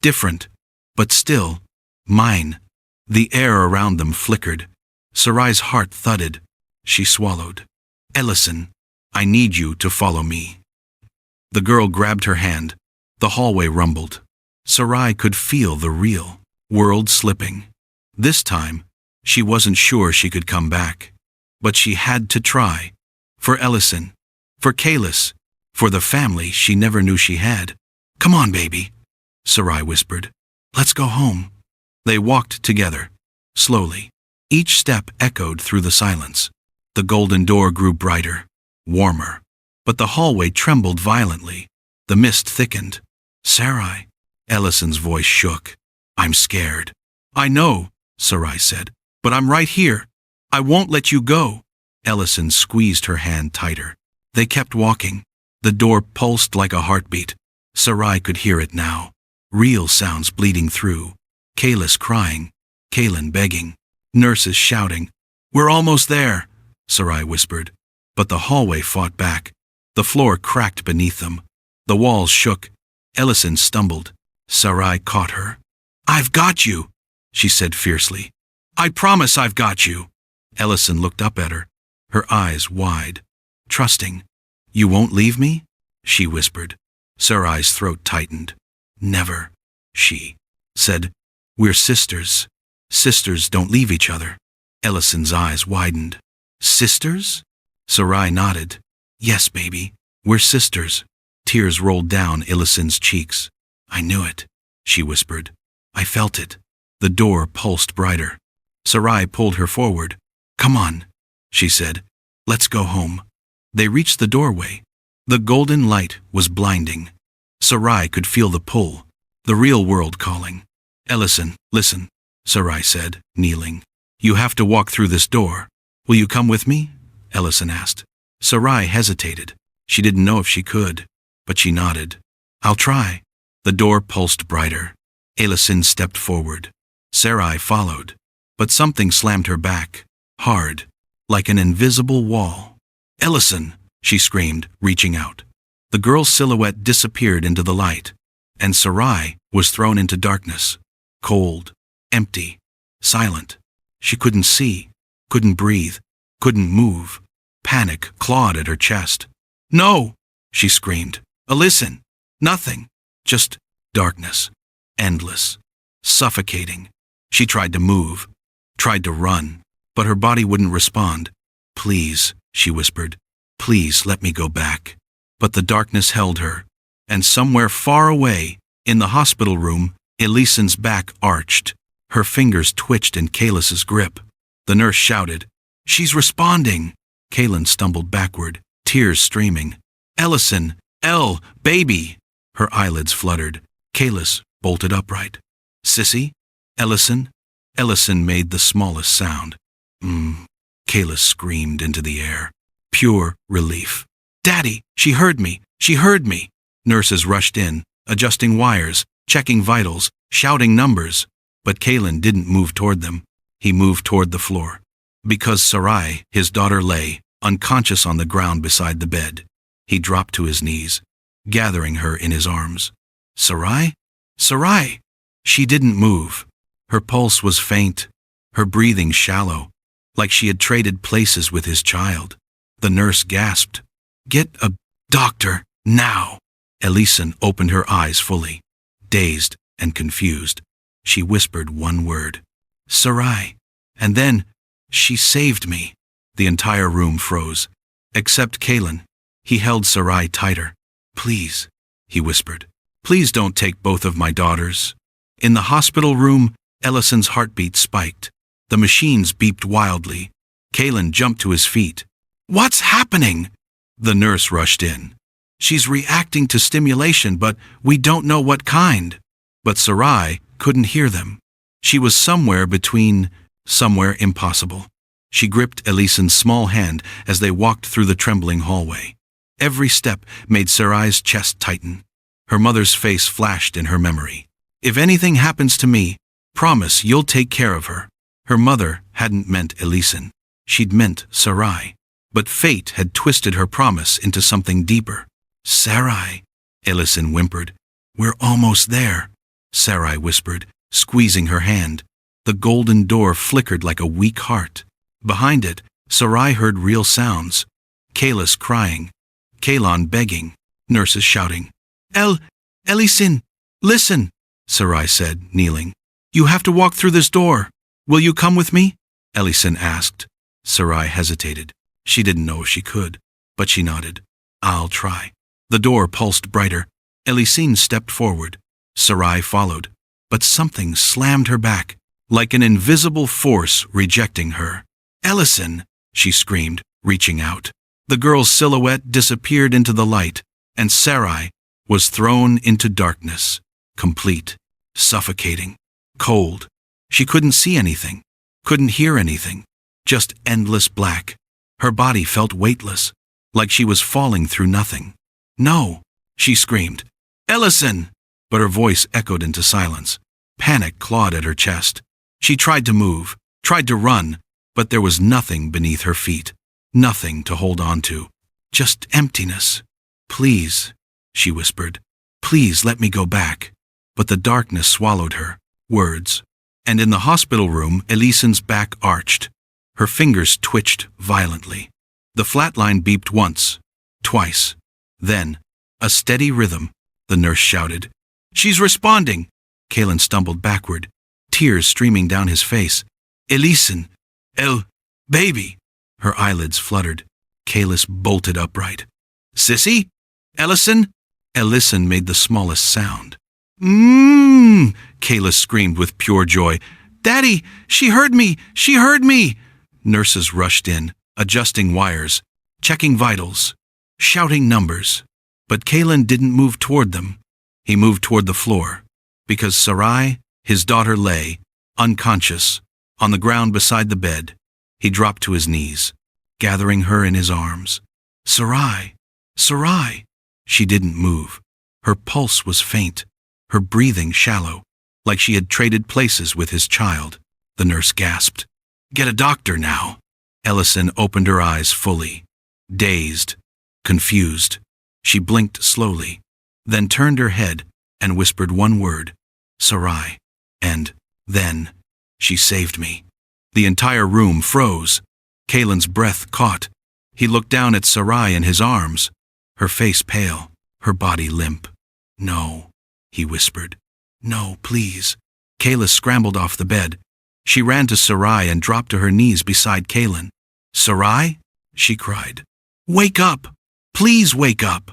Different. But still. Mine. The air around them flickered. Sarai's heart thudded. She swallowed. Ellison, I need you to follow me. The girl grabbed her hand. The hallway rumbled. Sarai could feel the real world slipping. This time, she wasn't sure she could come back. But she had to try. For Ellison. For Kalis. For the family she never knew she had. Come on, baby, Sarai whispered. Let's go home. They walked together. Slowly. Each step echoed through the silence. The golden door grew brighter. Warmer. But the hallway trembled violently. The mist thickened. Sarai. Ellison's voice shook. I'm scared. I know, Sarai said. But I'm right here. I won't let you go. Ellison squeezed her hand tighter. They kept walking. The door pulsed like a heartbeat. Sarai could hear it now. Real sounds bleeding through. Kalis crying. Kaylin begging. Nurses shouting. We're almost there, Sarai whispered. But the hallway fought back. The floor cracked beneath them. The walls shook. Ellison stumbled. Sarai caught her. "I've got you," she said fiercely. "I promise I've got you." Ellison looked up at her, her eyes wide, trusting. "You won't leave me?" she whispered. Sarai's throat tightened. "Never," she said. "We're sisters. Sisters don't leave each other." Ellison's eyes widened. "Sisters?" Sarai nodded. "Yes, baby, we're sisters." Tears rolled down Ellison's cheeks. "I knew it," she whispered. "I felt it." The door pulsed brighter. Sarai pulled her forward. "Come on," she said. "Let's go home." They reached the doorway. The golden light was blinding. Sarai could feel the pull, the real world calling. "Ellison, listen," Sarai said, kneeling. "You have to walk through this door. Will you come with me?" Ellison asked. Sarai hesitated. She didn't know if she could, but she nodded. "I'll try." The door pulsed brighter. Ellison stepped forward. Sarai followed, but something slammed her back, hard, like an invisible wall. "Ellison!" she screamed, reaching out. The girl's silhouette disappeared into the light, and Sarai was thrown into darkness, cold, empty, silent. She couldn't see, couldn't breathe, couldn't move. Panic clawed at her chest. "No!" she screamed. "Ellison! Nothing! Just darkness. Endless. Suffocating." She tried to move, tried to run, but her body wouldn't respond. "Please," she whispered. "Please let me go back." But the darkness held her, and somewhere far away, in the hospital room, Elison's back arched. Her fingers twitched in Kalis's grip. The nurse shouted, "She's responding!" Kaylin stumbled backward, tears streaming. "Ellison! Baby!" Her eyelids fluttered. Kalis bolted upright. "Sissy? Ellison?" Ellison made the smallest sound. Kalis screamed into the air. Pure relief. "Daddy, she heard me! She heard me!" Nurses rushed in, adjusting wires, checking vitals, shouting numbers. But Kaylin didn't move toward them. He moved toward the floor. Because Sarai, his daughter, lay, unconscious on the ground beside the bed. He dropped to his knees, gathering her in his arms. "Sarai? Sarai!" She didn't move. Her pulse was faint, her breathing shallow, like she had traded places with his child. The nurse gasped, "Get a doctor, now!" Elison opened her eyes fully, dazed and confused. She whispered one word, "Sarai," and then, "She saved me." The entire room froze, except Kaylin. He held Sarai tighter. "Please," he whispered, "please don't take both of my daughters." In the hospital room, Ellison's heartbeat spiked. The machines beeped wildly. Kaylin jumped to his feet. "What's happening?" The nurse rushed in. "She's reacting to stimulation, but we don't know what kind." But Sarai couldn't hear them. She was somewhere between, somewhere impossible. She gripped Elison's small hand as they walked through the trembling hallway. Every step made Sarai's chest tighten. Her mother's face flashed in her memory. "If anything happens to me, promise you'll take care of her." Her mother hadn't meant Elison. She'd meant Sarai. But fate had twisted her promise into something deeper. "Sarai," Ellison whimpered. "We're almost there," Sarai whispered, squeezing her hand. The golden door flickered like a weak heart. Behind it, Sarai heard real sounds. Kalis crying, Kalon begging, nurses shouting. Ellison, listen," Sarai said, kneeling. "You have to walk through this door. Will you come with me?" Ellison asked. Sarai hesitated. She didn't know if she could, but she nodded. "I'll try." The door pulsed brighter. Ellison stepped forward. Sarai followed, but something slammed her back, like an invisible force rejecting her. "Ellison!" she screamed, reaching out. The girl's silhouette disappeared into the light, and Sarai was thrown into darkness, complete, suffocating, cold. She couldn't see anything, couldn't hear anything, just endless black. Her body felt weightless, like she was falling through nothing. "No!" she screamed. "Ellison!" But her voice echoed into silence. Panic clawed at her chest. She tried to move, tried to run, but there was nothing beneath her feet, nothing to hold on to, just emptiness. "Please," she whispered. Please let me go back. But the darkness swallowed her words. And in the hospital room, Elisen's back arched. Her fingers twitched violently. The flatline beeped once, twice. Then, a steady rhythm, the nurse shouted. She's responding! Kalen stumbled backward, tears streaming down his face. Elisen! Baby! Her eyelids fluttered. Kalis bolted upright. Sissy? Ellison? Elisen made the smallest sound. Kalis screamed with pure joy. Daddy, she heard me! She heard me! Nurses rushed in, adjusting wires, checking vitals, shouting numbers. But Kalen didn't move toward them. He moved toward the floor, because Sarai, his daughter, lay, unconscious, on the ground beside the bed. He dropped to his knees, gathering her in his arms. Sarai! Sarai! She didn't move. Her pulse was faint, her breathing shallow, like she had traded places with his child. The nurse gasped. Get a doctor now. Ellison opened her eyes fully, dazed, confused. She blinked slowly, then turned her head and whispered one word, Sarai. And then she saved me. The entire room froze. Kalen's breath caught. He looked down at Sarai in his arms, her face pale, her body limp. No, he whispered. No, please. Kayla scrambled off the bed. She ran to Sarai and dropped to her knees beside Kalen. Sarai? She cried. Wake up! Please wake up!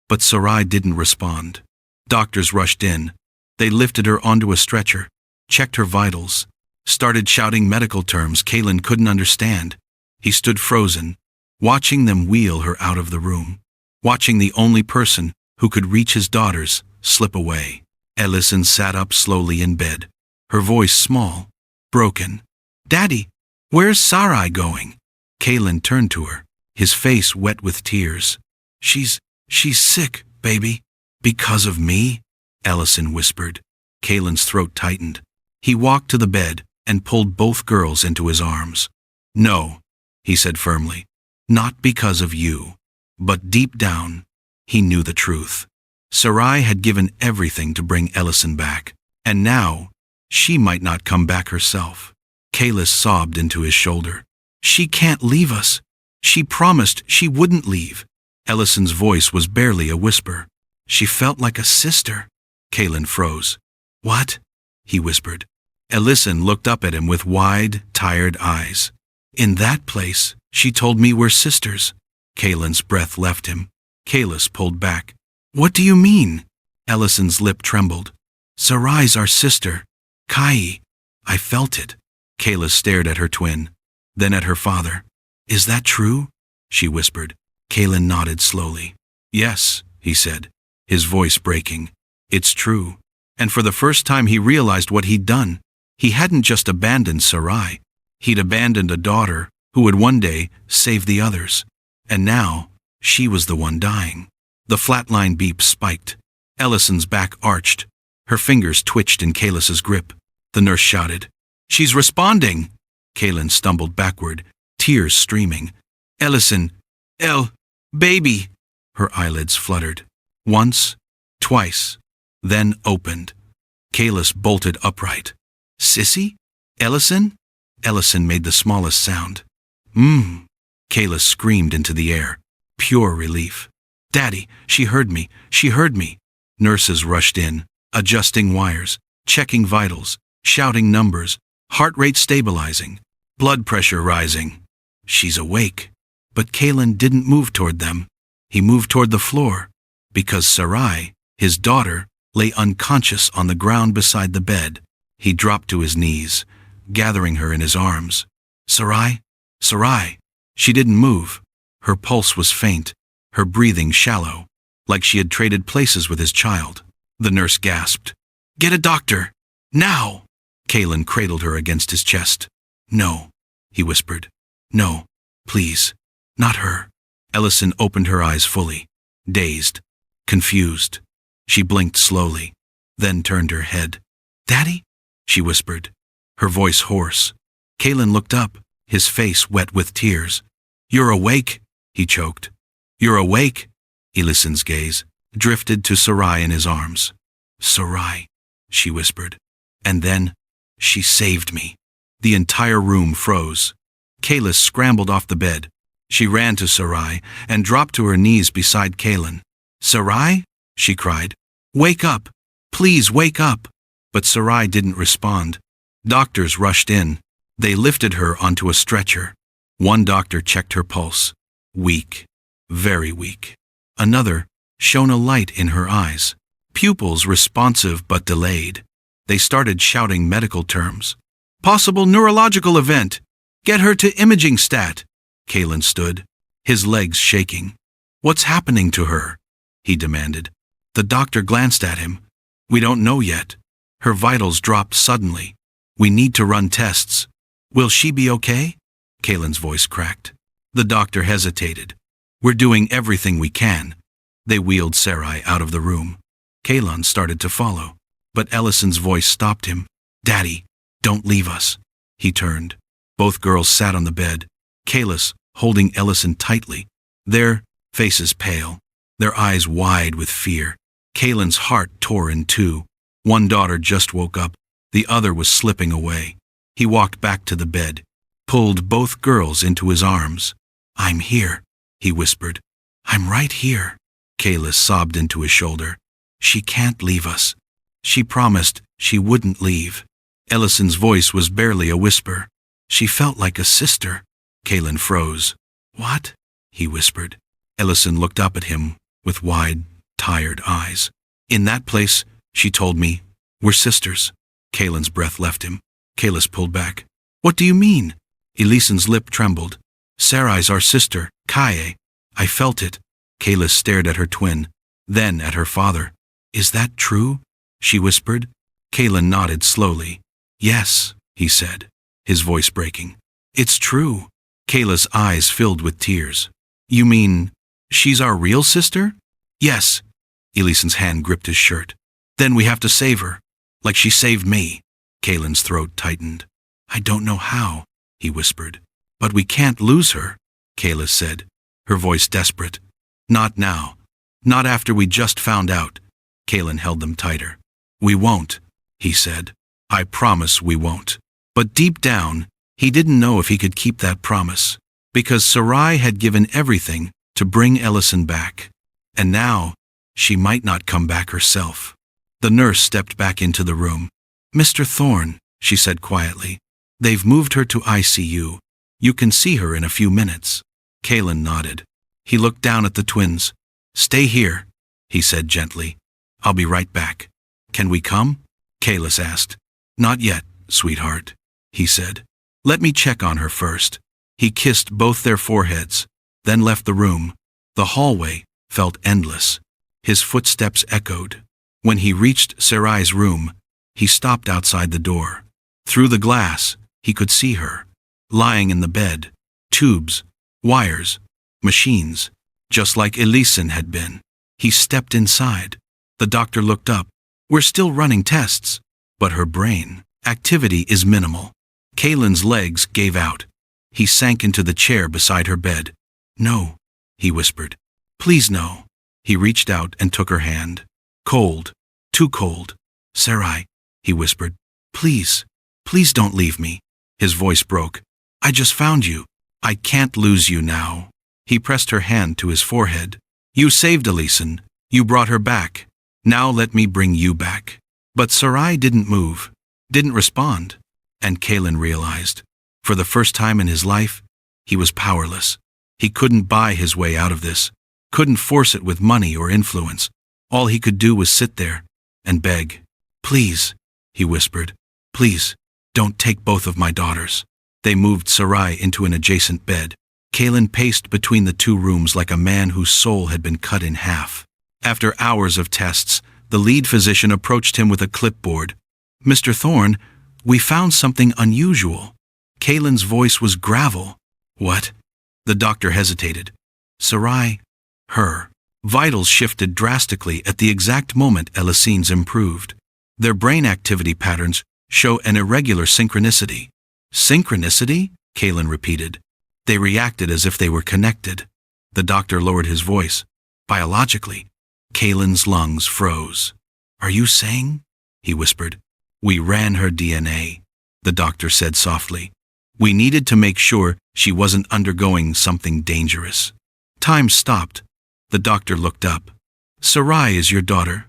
But Sarai didn't respond. Doctors rushed in. They lifted her onto a stretcher, checked her vitals, started shouting medical terms Kalen couldn't understand. He stood frozen, watching them wheel her out of the room, watching the only person who could reach his daughters slip away. Ellison sat up slowly in bed, her voice small, broken. Daddy, where's Sarai going? Kalen turned to her, his face wet with tears. She's sick, baby. Because of me? Ellison whispered. Kalen's throat tightened. He walked to the bed and pulled both girls into his arms. No, he said firmly. Not because of you. But deep down, he knew the truth. Sarai had given everything to bring Ellison back, and now she might not come back herself. Kalis sobbed into his shoulder. She can't leave us. She promised she wouldn't leave. Ellison's voice was barely a whisper. She felt like a sister. Kalen froze. What? He whispered. Ellison looked up at him with wide, tired eyes. In that place, she told me we're sisters. Kalen's breath left him. Kalis pulled back. What do you mean? Ellison's lip trembled. Sarai's our sister. Kai. I felt it. Kalis stared at her twin, then at her father. Is that true? She whispered. Kalen nodded slowly. Yes, he said, his voice breaking. It's true. And for the first time he realized what he'd done. He hadn't just abandoned Sarai. He'd abandoned a daughter who would one day save the others. And now, she was the one dying. The flatline beep spiked. Ellison's back arched. Her fingers twitched in Kalis's grip. The nurse shouted, She's responding! Kalen stumbled backward, tears streaming. Ellison! Baby! Her eyelids fluttered. Once, twice, then opened. Kalis bolted upright. Sissy? Ellison? Ellison made the smallest sound. Kalis screamed into the air. Pure relief. Daddy, she heard me. She heard me. Nurses rushed in, adjusting wires, checking vitals, shouting numbers, heart rate stabilizing, blood pressure rising. She's awake. But Kalen didn't move toward them. He moved toward the floor, because Sarai, his daughter, lay unconscious on the ground beside the bed. He dropped to his knees, gathering her in his arms. Sarai? Sarai! She didn't move. Her pulse was faint, her breathing shallow, like she had traded places with his child. The nurse gasped. Get a doctor! Now! Kalen cradled her against his chest. No, he whispered. No, please, not her. Ellison opened her eyes fully, dazed, confused. She blinked slowly, then turned her head. Daddy? She whispered, her voice hoarse. Kalen looked up, his face wet with tears. You're awake, he choked. You're awake? Ellison's gaze. drifted to Sarai in his arms. "Sarai," she whispered. And then, "She saved me." The entire room froze. Kayla scrambled off the bed. She ran to Sarai and dropped to her knees beside Kaylin. "Sarai?" she cried. "Wake up! Please wake up!" But Sarai didn't respond. Doctors rushed in. They lifted her onto a stretcher. One doctor checked her pulse. Weak. Very weak. Another shone a light in her eyes. Pupils responsive but delayed. They started shouting medical terms. "Possible neurological event! Get her to imaging stat!" Kaylin stood, his legs shaking. "What's happening to her?" he demanded. The doctor glanced at him. "We don't know yet. Her vitals dropped suddenly. We need to run tests. Will she be okay?" Kaylin's voice cracked. The doctor hesitated. "We're doing everything we can." They wheeled Sarai out of the room. Kaylin started to follow, but Ellison's voice stopped him. "Daddy, don't leave us." He turned. Both girls sat on the bed, Kalis holding Ellison tightly, their faces pale, their eyes wide with fear. Kaylin's heart tore in two. One daughter just woke up, the other was slipping away. He walked back to the bed, pulled both girls into his arms. "I'm here," he whispered. "I'm right here." Kalis sobbed into his shoulder. "She can't leave us. She promised she wouldn't leave." Ellison's voice was barely a whisper. "She felt like a sister." Kaylin froze. "What?" he whispered. Ellison looked up at him with wide, tired eyes. "In that place, she told me, we're sisters." Kaylin's breath left him. Kalis pulled back. "What do you mean?" Elison's lip trembled. "Sarai's our sister, Kaye. I felt it." Kalis stared at her twin, then at her father. "Is that true?" she whispered. Kaylin nodded slowly. "Yes," he said, his voice breaking. "It's true." Kayla's eyes filled with tears. "You mean, she's our real sister?" "Yes." Elison's hand gripped his shirt. "Then we have to save her, like she saved me." Kaylin's throat tightened. "I don't know how," he whispered. "But we can't lose her," Kayla said, her voice desperate. "Not now. Not after we just found out." Kaylin held them tighter. "We won't," he said. "I promise we won't." But deep down, he didn't know if he could keep that promise, because Sarai had given everything to bring Ellison back. And now, she might not come back herself. The nurse stepped back into the room. "Mr. Thorne," she said quietly, "they've moved her to ICU. You can see her in a few minutes." Kaylin nodded. He looked down at the twins. "Stay here," he said gently. "I'll be right back." "Can we come?" Kalis asked. "Not yet, sweetheart," he said. "Let me check on her first." He kissed both their foreheads, then left the room. The hallway felt endless. His footsteps echoed. When he reached Sarai's room, he stopped outside the door. Through the glass, he could see her, lying in the bed. Tubes, wires, machines, just like Elison had been. He stepped inside. The doctor looked up. "We're still running tests." But her brain activity is minimal. Kaylin's legs gave out. He sank into the chair beside her bed. "No," he whispered. "Please no." He reached out and took her hand. Cold, too cold. "Sarai," he whispered. "Please, please don't leave me." His voice broke. "I just found you. I can't lose you now." He pressed her hand to his forehead. "You saved Elison. You brought her back. Now let me bring you back." But Sarai didn't move, didn't respond. And Kaylin realized, for the first time in his life, he was powerless. He couldn't buy his way out of this, couldn't force it with money or influence. All he could do was sit there and beg. "Please," he whispered, "please, don't take both of my daughters." They moved Sarai into an adjacent bed. Kaylin paced between the two rooms like a man whose soul had been cut in half. After hours of tests, the lead physician approached him with a clipboard. "Mr. Thorne, we found something unusual." Kaylin's voice was gravel. "What?" The doctor hesitated. "Sarai, her vitals shifted drastically at the exact moment Elisine's improved. Their brain activity patterns show an irregular synchronicity." "Synchronicity?" Kaylin repeated. "They reacted as if they were connected." The doctor lowered his voice. "Biologically, Kaylin's lungs froze. "Are you saying?" he whispered. "We ran her DNA," the doctor said softly. "We needed to make sure she wasn't undergoing something dangerous." Time stopped. The doctor looked up. "Sarai is your daughter,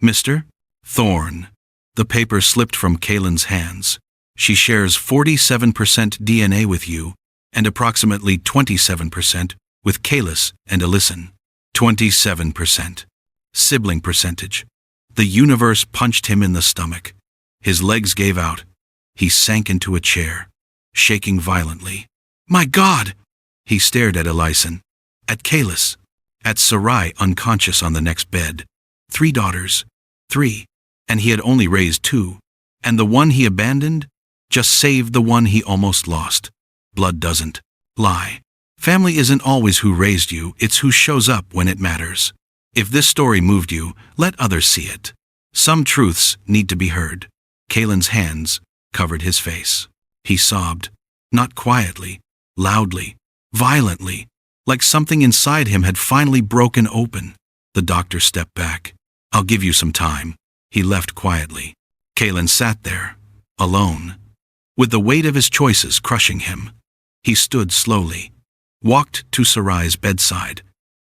Mr. Thorne." The paper slipped from Kaylin's hands. "She shares 47% DNA with you and approximately 27% with Kalis and Alyson." 27%. Sibling percentage. The universe punched him in the stomach. His legs gave out. He sank into a chair, shaking violently. "My God!" He stared at Alyson, at Kalis, at Sarai unconscious on the next bed. 3 daughters. 3. And he had only raised 2. And the one he abandoned just saved the one he almost lost. Blood doesn't lie. Family isn't always who raised you, it's who shows up when it matters. If this story moved you, let others see it. Some truths need to be heard. Kaylin's hands covered his face. He sobbed, not quietly, loudly, violently, like something inside him had finally broken open. The doctor stepped back. "I'll give you some time." He left quietly. Kaylin sat there, alone, with the weight of his choices crushing him. He stood slowly, walked to Sarai's bedside.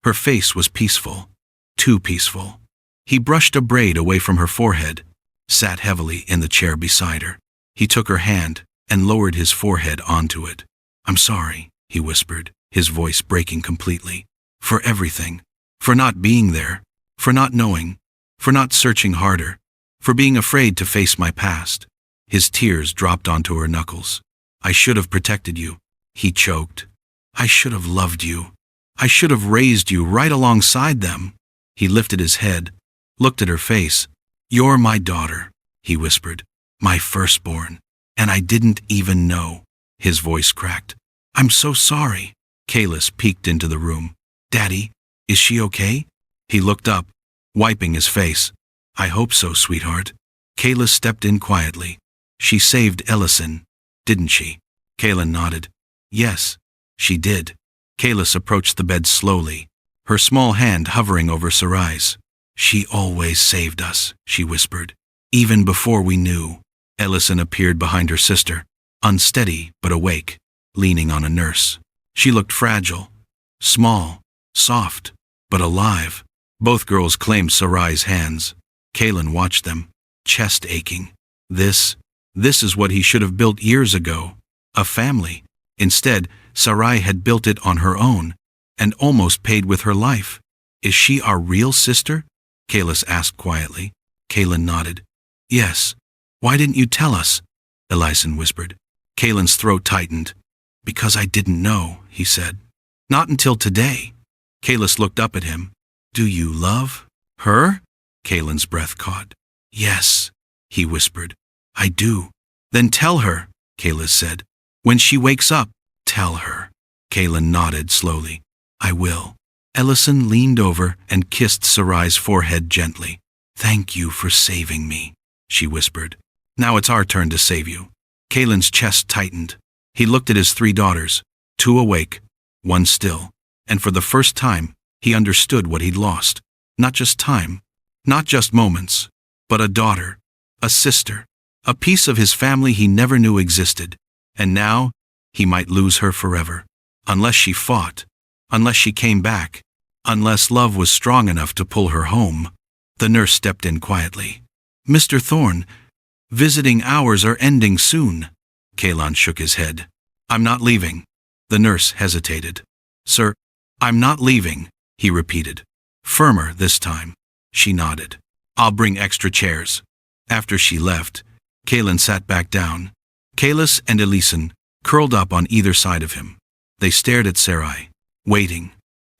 Her face was peaceful, too peaceful. He brushed a braid away from her forehead, sat heavily in the chair beside her. He took her hand and lowered his forehead onto it. "I'm sorry," he whispered, his voice breaking completely. "For everything. For not being there. For not knowing. For not searching harder. For being afraid to face my past." His tears dropped onto her knuckles. "I should have protected you," he choked. "I should have loved you. I should have raised you right alongside them." He lifted his head, looked at her face. "You're my daughter," he whispered. "My firstborn. And I didn't even know." His voice cracked. "I'm so sorry." Kalis peeked into the room. "Daddy, is she okay?" He looked up, wiping his face. "I hope so, sweetheart." Kalis stepped in quietly. "She saved Ellison, didn't she?" Kaylin nodded. "Yes, she did." Kalis approached the bed slowly, her small hand hovering over Sarai's. "She always saved us," she whispered, "even before we knew." Ellison appeared behind her sister, unsteady but awake, leaning on a nurse. She looked fragile, small, soft, but alive. Both girls claimed Sarai's hands. Kaylin watched them, chest aching. This is what he should have built years ago. A family. Instead, Sarai had built it on her own, and almost paid with her life. "Is she our real sister?" Kalis asked quietly. Kaylin nodded. "Yes." "Why didn't you tell us?" Alyson whispered. Kaylin's throat tightened. "Because I didn't know," he said. "Not until today." Kalis looked up at him. "Do you love her?" Kaylin's breath caught. "Yes," he whispered. "I do." "Then tell her," Kalis said. "When she wakes up, tell her." Kaylin nodded slowly. "I will." Ellison leaned over and kissed Sarai's forehead gently. "Thank you for saving me," she whispered. "Now it's our turn to save you." Kaylin's chest tightened. He looked at his 3 daughters, 2 awake, 1 still, and for the first time, he understood what he'd lost. Not just time, not just moments, but a daughter, a sister, a piece of his family he never knew existed. And now, he might lose her forever. Unless she fought, unless she came back, unless love was strong enough to pull her home. The nurse stepped in quietly. "Mr. Thorne, visiting hours are ending soon." Kaylin shook his head. "I'm not leaving." The nurse hesitated. "Sir, I'm not leaving," he repeated. Firmer this time. She nodded. "I'll bring extra chairs." After she left, Kaylin sat back down. Kalis and Ellison curled up on either side of him. They stared at Sarai, waiting,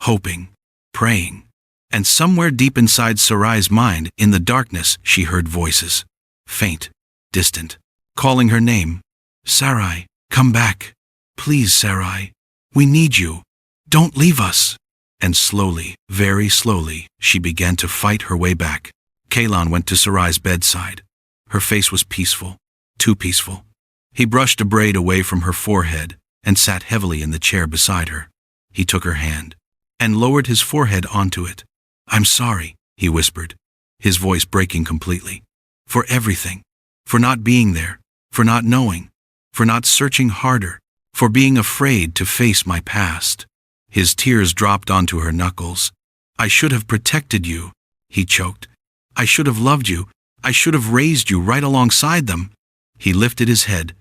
hoping, praying. And somewhere deep inside Sarai's mind, in the darkness, she heard voices. Faint, distant, calling her name. "Sarai, come back. Please, Sarai. We need you. Don't leave us." And slowly, very slowly, she began to fight her way back. Kaylin went to Sarai's bedside. Her face was peaceful, too peaceful. He brushed a braid away from her forehead and sat heavily in the chair beside her. He took her hand and lowered his forehead onto it. "I'm sorry," he whispered, his voice breaking completely. For everything. For not being there. For not knowing. For not searching harder. For being afraid to face my past. His tears dropped onto her knuckles. I should have protected you, he choked. I should have loved you. I should have raised you right alongside them. He lifted his head,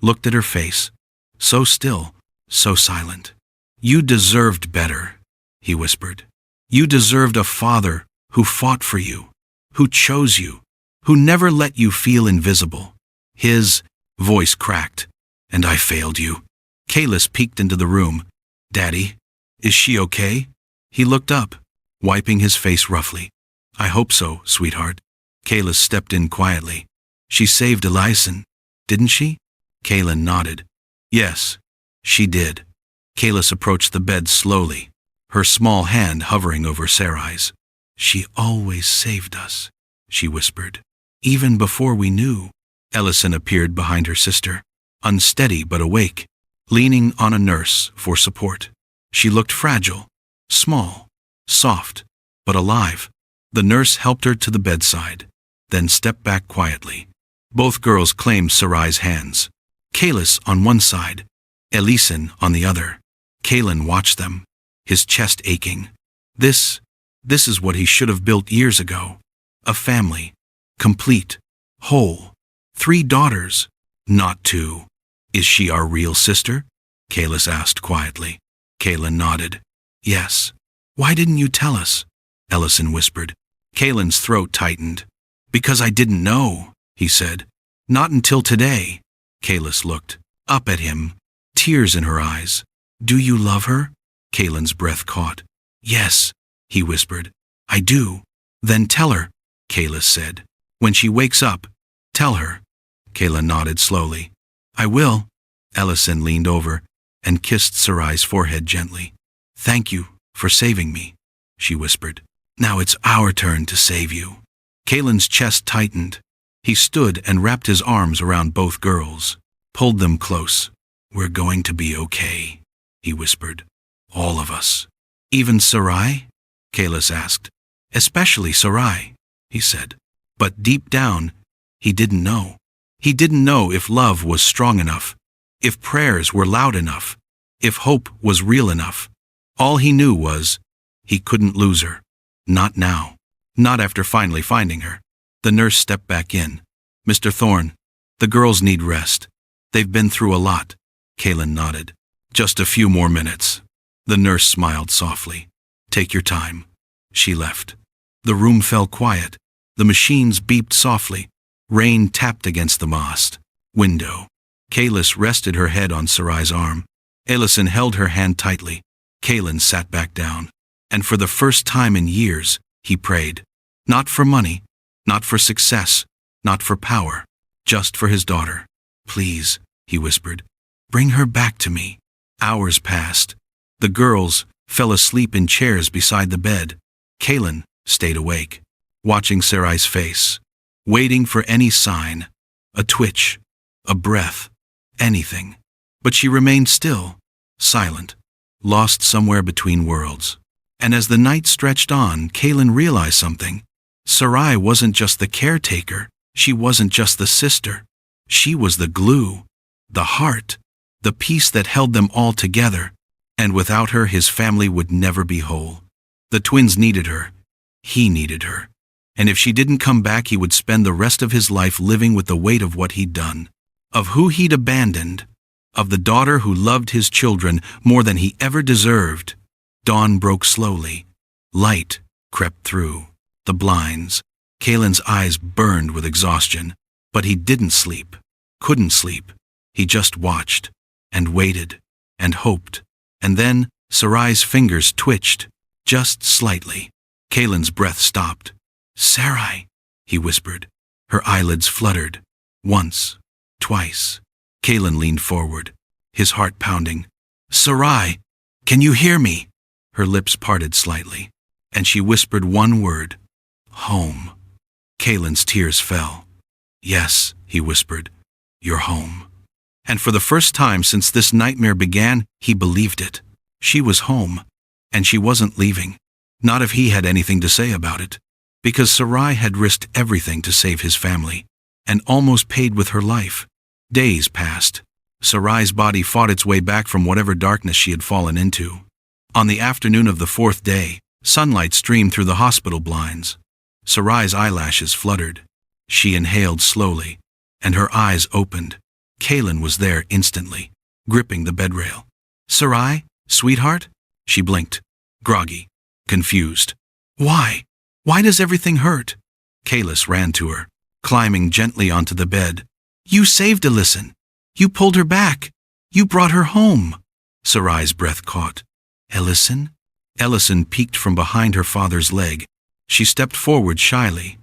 looked at her face. So still, so silent. You deserved better, he whispered. You deserved a father who fought for you, who chose you, who never let you feel invisible. His voice cracked. And I failed you. Kalis peeked into the room. Daddy, is she okay? He looked up, wiping his face roughly. I hope so, sweetheart. Kalis stepped in quietly. She saved Elyson, didn't she? Kaylin nodded. Yes, she did. Kalis approached the bed slowly, her small hand hovering over Sarai's. She always saved us, she whispered. Even before we knew. Elyson appeared behind her sister, unsteady but awake, leaning on a nurse for support. She looked fragile, small, soft, but alive. The nurse helped her to the bedside, then stepped back quietly. Both girls claimed Sarai's hands. Kalis on one side, Elyson on the other. Kaylin watched them, his chest aching. This is what he should have built years ago. A family, complete, whole. 3 daughters, not 2. Is she our real sister? Kalis asked quietly. Kaylin nodded. Yes. Why didn't you tell us? Elyson whispered. Kaylin's throat tightened. Because I didn't know, he said. Not until today. Kalis looked up at him, tears in her eyes. Do you love her? Kaylin's breath caught. Yes, he whispered. I do. Then tell her, Kalis said. When she wakes up, tell her. Kaylin nodded slowly. I will. Elyson leaned over and kissed Sarai's forehead gently. Thank you for saving me, she whispered. Now it's our turn to save you. Kaylin's chest tightened. He stood and wrapped his arms around both girls, pulled them close. We're going to be okay, he whispered. All of us. Even Sarai? Kalis asked. Especially Sarai, he said. But deep down, he didn't know. He didn't know if love was strong enough, if prayers were loud enough, if hope was real enough. All he knew was he couldn't lose her. Not now. Not after finally finding her. The nurse stepped back in. Mr. Thorne, the girls need rest. They've been through a lot. Kaylin nodded. Just a few more minutes. The nurse smiled softly. Take your time. She left. The room fell quiet. The machines beeped softly. Rain tapped against the mast window. Kalis rested her head on Sarai's arm. Elyson held her hand tightly. Kaylin sat back down. And for the first time in years, he prayed. Not for money, not for success, not for power, just for his daughter. Please, he whispered, bring her back to me. Hours passed. The girls fell asleep in chairs beside the bed. Kaylin stayed awake, watching Sarai's face, waiting for any sign, a twitch, a breath, anything. But she remained still, silent, lost somewhere between worlds. And as the night stretched on, Kaylin realized something. Sarai wasn't just the caretaker. She wasn't just the sister. She was the glue, the heart, the piece that held them all together. And without her, his family would never be whole. The twins needed her. He needed her. And if she didn't come back, he would spend the rest of his life living with the weight of what he'd done, of who he'd abandoned, of the daughter who loved his children more than he ever deserved. Dawn broke slowly. Light crept through the blinds. Kaylin's eyes burned with exhaustion, but he didn't sleep, couldn't sleep. He just watched, and waited, and hoped. And then Sarai's fingers twitched, just slightly. Kaylin's breath stopped. Sarai, he whispered. Her eyelids fluttered. Once, twice. Kaylin leaned forward, his heart pounding. Sarai, can you hear me? Her lips parted slightly, and she whispered one word. Home. Kaylin's tears fell. Yes, he whispered. You're home. And for the first time since this nightmare began, he believed it. She was home, and she wasn't leaving. Not if he had anything to say about it. Because Sarai had risked everything to save his family, and almost paid with her life. Days passed. Sarai's body fought its way back from whatever darkness she had fallen into. On the afternoon of the fourth day, sunlight streamed through the hospital blinds. Sarai's eyelashes fluttered. She inhaled slowly, and her eyes opened. Kaylin was there instantly, gripping the bedrail. "Sarai, sweetheart?" She blinked, groggy, confused. "Why? Why does everything hurt?" Kalis ran to her, climbing gently onto the bed. "You saved Ellison. You pulled her back. You brought her home." Sarai's breath caught. "Ellison?" Ellison peeked from behind her father's leg. She stepped forward shyly.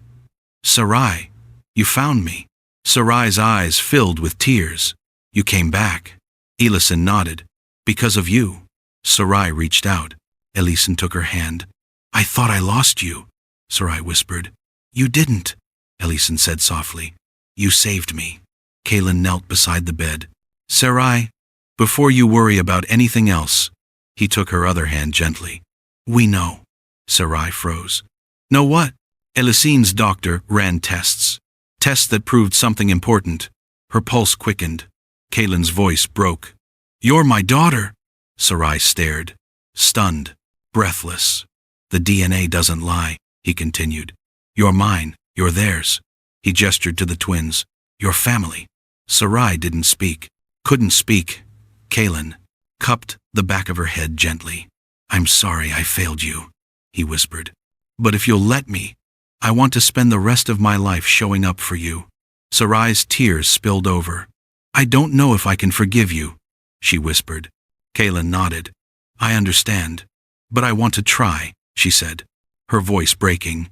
"Sarai, you found me." Sarai's eyes filled with tears. "You came back." Ellison nodded. "Because of you." Sarai reached out. Ellison took her hand. "I thought I lost you," Sarai whispered. "You didn't," Ellison said softly. "You saved me." Kaylin knelt beside the bed. "Sarai, before you worry about anything else," he took her other hand gently. "We know." Sarai froze. "Know what?" Elisine's doctor ran tests. Tests that proved something important. Her pulse quickened. Kaylin's voice broke. "You're my daughter." Sarai stared, stunned, breathless. "The DNA doesn't lie," he continued. "You're mine, you're theirs." He gestured to the twins. "Your family." Sarai didn't speak, couldn't speak. Kaylin cupped the back of her head gently. "I'm sorry I failed you," he whispered. "But if you'll let me, I want to spend the rest of my life showing up for you." Sarai's tears spilled over. "I don't know if I can forgive you," she whispered. Kaylin nodded. "I understand. But I want to try," she said, her voice breaking.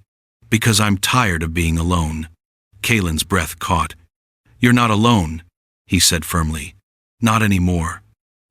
"Because I'm tired of being alone." Kaylin's breath caught. "You're not alone," he said firmly. "Not anymore."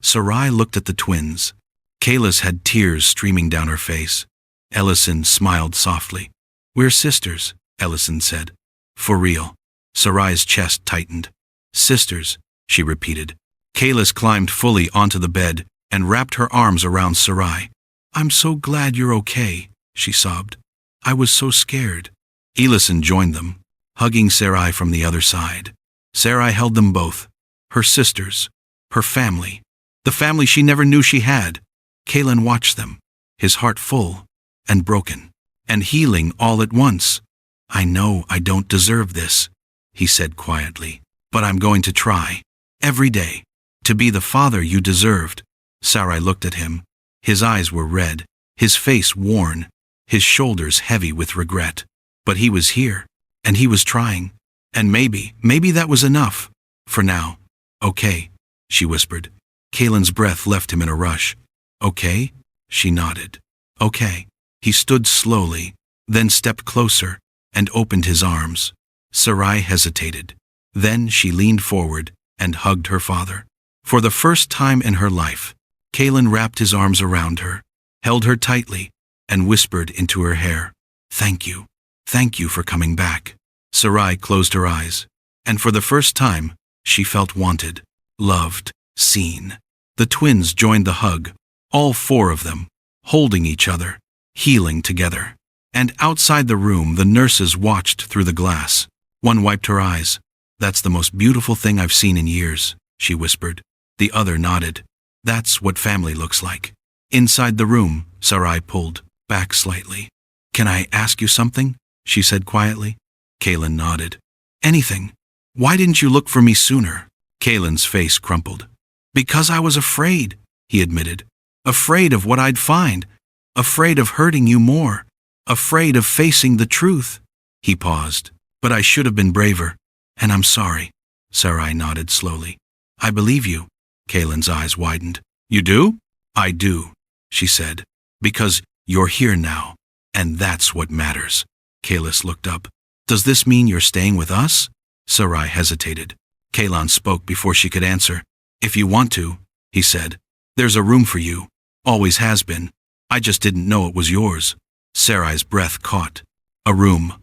Sarai looked at the twins. Kayla's had tears streaming down her face. Ellison smiled softly. "We're sisters," Ellison said. "For real." Sarai's chest tightened. "Sisters," she repeated. Kayla's climbed fully onto the bed and wrapped her arms around Sarai. "I'm so glad you're okay," she sobbed. "I was so scared." Ellison joined them, hugging Sarai from the other side. Sarai held them both, her sisters, her family, the family she never knew she had. Kaylin watched them, his heart full and broken, and healing all at once. "I know I don't deserve this," he said quietly, "but I'm going to try, every day, to be the father you deserved." Sarai looked at him. His eyes were red, his face worn, his shoulders heavy with regret. But he was here, and he was trying. And maybe that was enough. For now. "Okay," she whispered. Kaylin's breath left him in a rush. "Okay?" She nodded. "Okay." He stood slowly, then stepped closer, and opened his arms. Sarai hesitated. Then she leaned forward and hugged her father. For the first time in her life, Kaylin wrapped his arms around her, held her tightly, and whispered into her hair, "Thank you. Thank you for coming back." Sarai closed her eyes, and for the first time, she felt wanted, loved, seen. The twins joined the hug, all four of them, holding each other, healing together. And outside the room, the nurses watched through the glass. One wiped her eyes. "That's the most beautiful thing I've seen in years," she whispered. The other nodded. "That's what family looks like." Inside the room, Sarai pulled back slightly. "Can I ask you something?" she said quietly. Kaylin nodded. "Anything. Why didn't you look for me sooner?" Kaylin's face crumpled. "Because I was afraid," he admitted. "Afraid of what I'd find. Afraid of hurting you more. Afraid of facing the truth." He paused. "But I should have been braver. And I'm sorry." Sarai nodded slowly. "I believe you." Kaylin's eyes widened. "You do?" "I do," she said. "Because you're here now. And that's what matters." Kalis looked up. "Does this mean you're staying with us?" Sarai hesitated. Kaylin spoke before she could answer. "If you want to," he said. "There's a room for you. Always has been. I just didn't know it was yours." Sarai's breath caught. A room.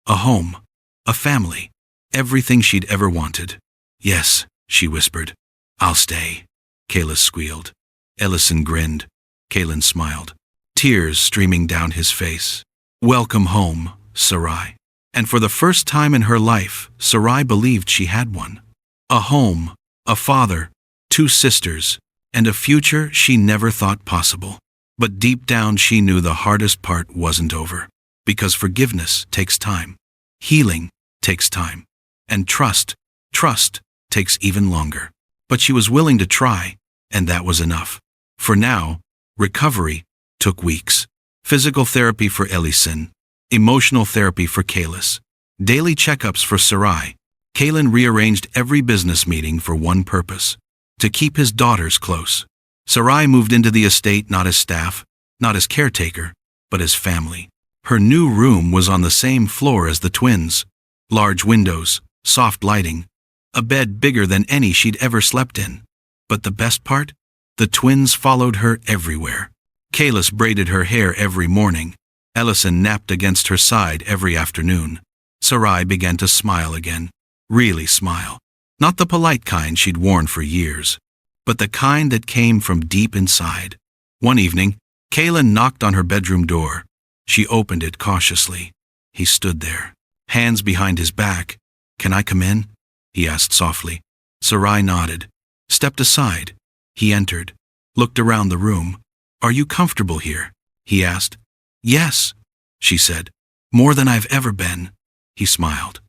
A home. A family. Everything she'd ever wanted. "Yes," she whispered. "I'll stay." Kalis squealed. Ellison grinned. Kaylin smiled, tears streaming down his face. "Welcome home," Sarai. And for the first time in her life, Sarai believed she had one. A home, a father, 2 sisters, and a future she never thought possible. But deep down she knew the hardest part wasn't over. Because forgiveness takes time. Healing takes time. And trust takes even longer. But she was willing to try, and that was enough. For now, recovery took weeks. Physical therapy for Ellison, emotional therapy for Kalis, daily checkups for Sarai. Kaylin rearranged every business meeting for one purpose: to keep his daughters close. Sarai moved into the estate not as staff, not as caretaker, but as family. Her new room was on the same floor as the twins. Large windows, soft lighting, a bed bigger than any she'd ever slept in. But the best part? The twins followed her everywhere. Kalis braided her hair every morning. Ellison napped against her side every afternoon. Sarai began to smile again. Really smile. Not the polite kind she'd worn for years, but the kind that came from deep inside. One evening, Kaylin knocked on her bedroom door. She opened it cautiously. He stood there, hands behind his back. "Can I come in?" he asked softly. Sarai nodded, stepped aside. He entered, looked around the room. "Are you comfortable here?" he asked. "Yes," she said. "More than I've ever been." He smiled.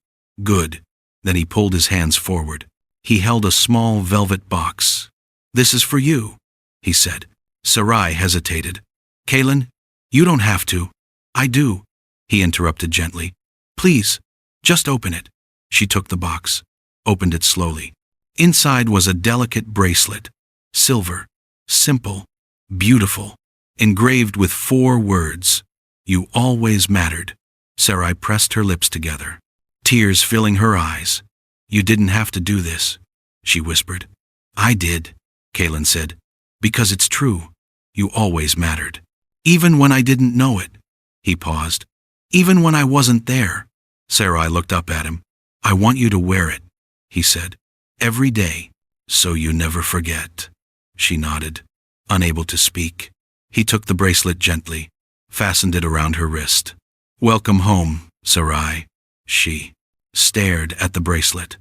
"Good." Then he pulled his hands forward. He held a small velvet box. "This is for you," he said. Sarai hesitated. "Kaylin, you don't have to." "I do," he interrupted gently. "Please, just open it." She took the box, opened it slowly. Inside was a delicate bracelet, silver, simple, beautiful, engraved with 4 words: "You always mattered." Sarai pressed her lips together, tears filling her eyes. "You didn't have to do this," she whispered. "I did," Kaylin said, "because it's true. You always mattered. Even when I didn't know it." He paused. "Even when I wasn't there." Sarai looked up at him. "I want you to wear it," he said, "every day, so you never forget." She nodded, unable to speak. He took the bracelet gently, fastened it around her wrist. "Welcome home, Sarai." She stared at the bracelet,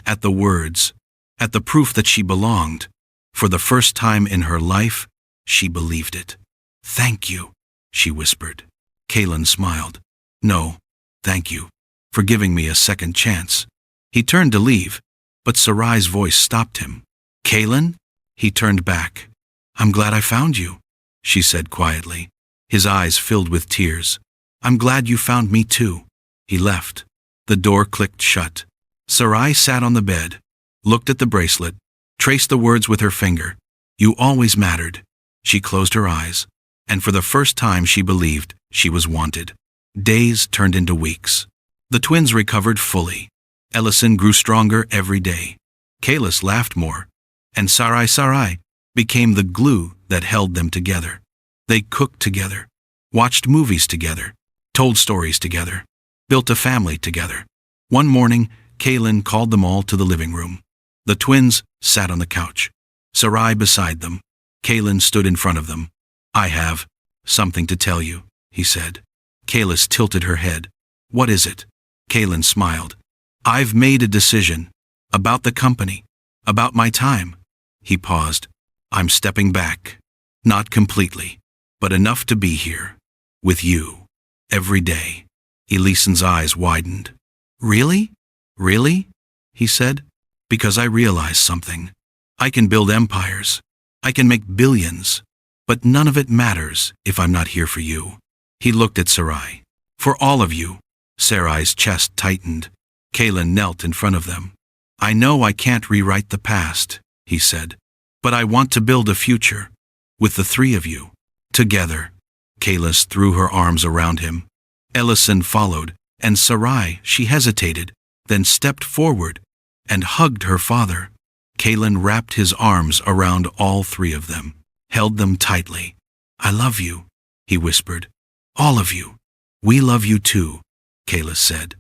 at the words, at the proof that she belonged. For the first time in her life, she believed it. "Thank you," she whispered. Kaylin smiled. "No, thank you for giving me a second chance." He turned to leave, but Sarai's voice stopped him. "Kaylin?" He turned back. "I'm glad I found you," she said quietly. His eyes filled with tears. "I'm glad you found me too." He left. The door clicked shut. Sarai sat on the bed, looked at the bracelet, traced the words with her finger. "You always mattered." She closed her eyes, and for the first time she believed she was wanted. Days turned into weeks. The twins recovered fully. Ellison grew stronger every day. Kalis laughed more, and Sarai became the glue that held them together. They cooked together, watched movies together, told stories together, built a family together. One morning, Kaylin called them all to the living room. The twins sat on the couch, Sarai beside them. Kaylin stood in front of them. "I have something to tell you," he said. Kalis tilted her head. "What is it?" Kaylin smiled. "I've made a decision. About the company. About my time." He paused. "I'm stepping back. Not completely, but enough to be here. With you. Every day." Elison's eyes widened. "Really? Really?" he said. "Because I realize something. I can build empires. I can make billions. But none of it matters if I'm not here for you." He looked at Sarai. "For all of you." Sarai's chest tightened. Kaylin knelt in front of them. "I know I can't rewrite the past," he said, "but I want to build a future. With the 3 of you. Together." Kalis threw her arms around him. Ellison followed, and Sarai, she hesitated, then stepped forward and hugged her father. Kaylin wrapped his arms around all 3 of them, held them tightly. "I love you," he whispered. "All of you." "We love you too," Kalis said.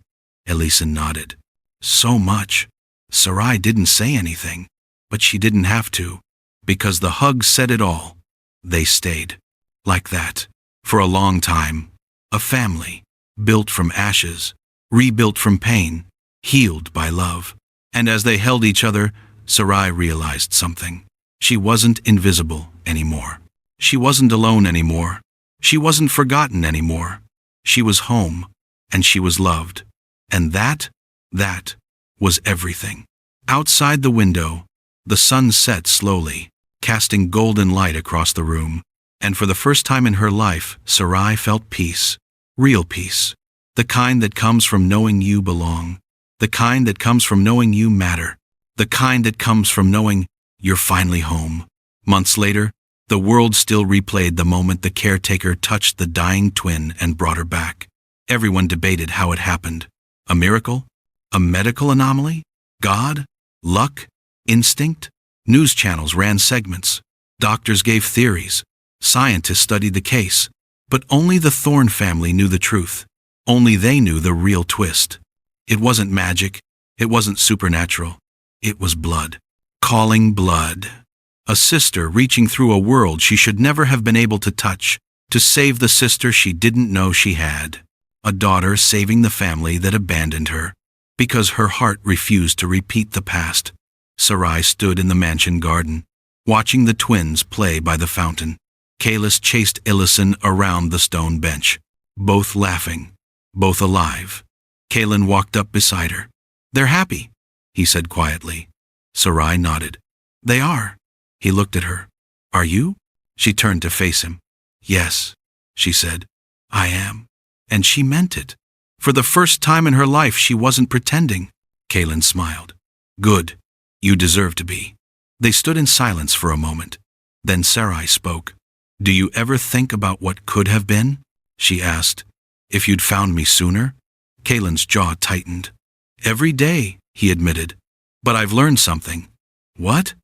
Elisa nodded. "So much." Sarai didn't say anything, but she didn't have to, because the hug said it all. They stayed. Like that. For a long time. A family. built from ashes, rebuilt from pain, healed by love. And as they held each other, Sarai realized something. She wasn't invisible anymore. She wasn't alone anymore. She wasn't forgotten anymore. She was home, and she was loved. And that was everything. Outside the window, the sun set slowly, casting golden light across the room. And for the first time in her life, Sarai felt peace. Real peace. The kind that comes from knowing you belong. The kind that comes from knowing you matter. The kind that comes from knowing you're finally home. Months later, the world still replayed the moment the caretaker touched the dying twin and brought her back. Everyone debated how it happened. A miracle? A medical anomaly? God? Luck? Instinct? News channels ran segments. Doctors gave theories. Scientists studied the case. But only the Thorne family knew the truth. Only they knew the real twist. It wasn't magic. It wasn't supernatural. It was blood. Calling blood. A sister reaching through a world she should never have been able to touch, to save the sister she didn't know she had. A daughter saving the family that abandoned her, because her heart refused to repeat the past. Sarai stood in the mansion garden, watching the twins play by the fountain. Kalis chased Ellison around the stone bench, both laughing, both alive. Kaelin walked up beside her. "They're happy," he said quietly. Sarai nodded. "They are." He looked at her. "Are you?" She turned to face him. "Yes," she said. "I am." And she meant it. For the first time in her life, she wasn't pretending. Kaelin smiled. "Good. You deserve to be." They stood in silence for a moment. Then Sarai spoke. "Do you ever think about what could have been?" she asked. "If you'd found me sooner?" Kaelin's jaw tightened. "Every day," he admitted. "But I've learned something." "What?"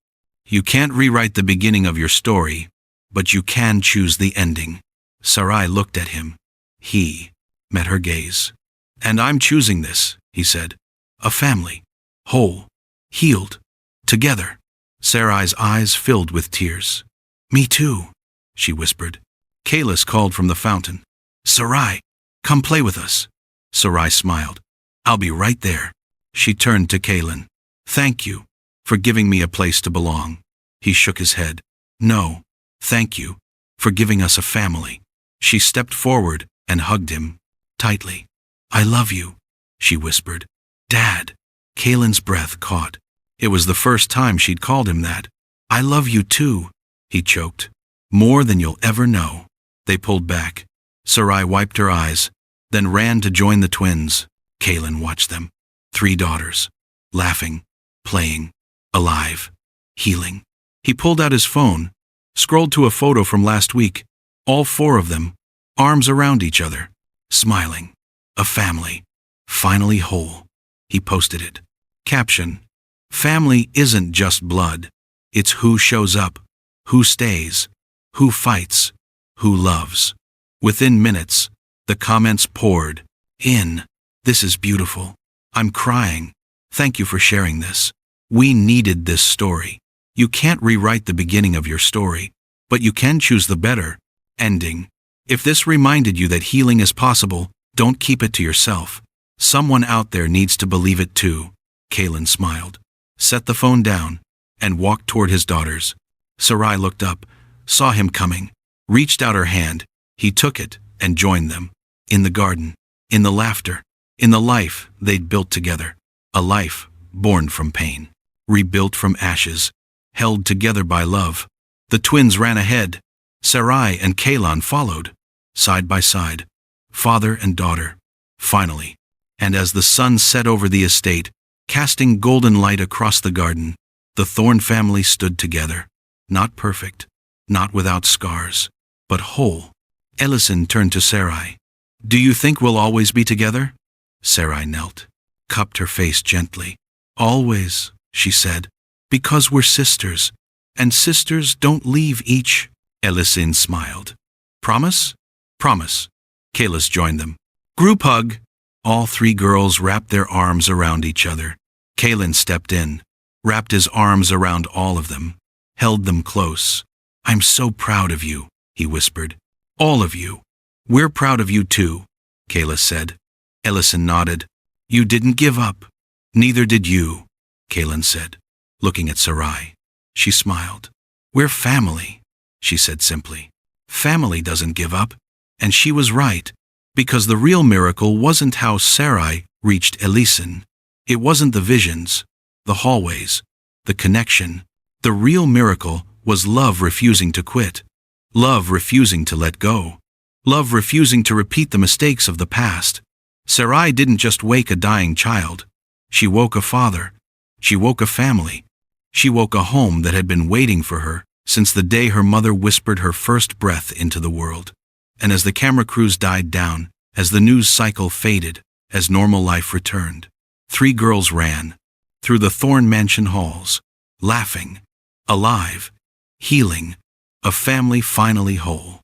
"You can't rewrite the beginning of your story, but you can choose the ending." Sarai looked at him. He met her gaze. "And I'm choosing this," he said. "A family. Whole. Healed. Together." Sarai's eyes filled with tears. "Me too," she whispered. Kalis called from the fountain. "Sarai, come play with us." Sarai smiled. "I'll be right there." She turned to Kaelin. "Thank you for giving me a place to belong." He shook his head. "No, thank you for giving us a family." She stepped forward and hugged him tightly. "I love you," she whispered. "Dad." Kaelin's breath caught. It was the first time she'd called him that. "I love you too," he choked. "More than you'll ever know." They pulled back. Sarai wiped her eyes, then ran to join the twins. Kaelin watched them. 3 daughters. Laughing, playing, alive, healing. He pulled out his phone, scrolled to a photo from last week. All 4 of them, arms around each other, smiling. A family, finally whole. He posted it. Caption: "Family isn't just blood. It's who shows up, who stays, who fights, who loves." Within minutes, the comments poured in. "This is beautiful. I'm crying. Thank you for sharing this. We needed this story." You can't rewrite the beginning of your story, but you can choose the better ending. If this reminded you that healing is possible, don't keep it to yourself. Someone out there needs to believe it too. Kaelin smiled, set the phone down, and walked toward his daughters. Sarai looked up, saw him coming, reached out her hand. He took it and joined them. In the garden, in the laughter, in the life they'd built together. A life born from pain, rebuilt from ashes, held together by love. The twins ran ahead. Sarai and Kaelin followed, side by side, father and daughter. Finally, and as the sun set over the estate, casting golden light across the garden, the Thorne family stood together. Not perfect, not without scars, but whole. Ellison turned to Sarai. "Do you think we'll always be together?" Sarai knelt, cupped her face gently. "Always," she said, "because we're sisters, and sisters don't leave each." Ellison smiled. "Promise?" "Promise." Kalis joined them. "Group hug." All 3 girls wrapped their arms around each other. Kaelin stepped in, wrapped his arms around all of them, held them close. "I'm so proud of you," he whispered. "All of you. We're proud of you too." Kayla said. Ellison nodded. You didn't give up. Neither did you, Kaylin said, looking at Sarai. She smiled. We're family, she said simply. Family doesn't give up. And she was right, because the real miracle wasn't how Sarai reached Ellison. It wasn't the visions, the hallways, the connection. The real miracle was love refusing to quit. Love refusing to let go. Love refusing to repeat the mistakes of the past. Sarai didn't just wake a dying child. She woke a father. She woke a family. She woke a home that had been waiting for her since the day her mother whispered her first breath into the world. And as the camera crews died down, as the news cycle faded, as normal life returned, 3 girls ran through the Thorn Mansion halls, laughing, alive, healing, a family finally whole.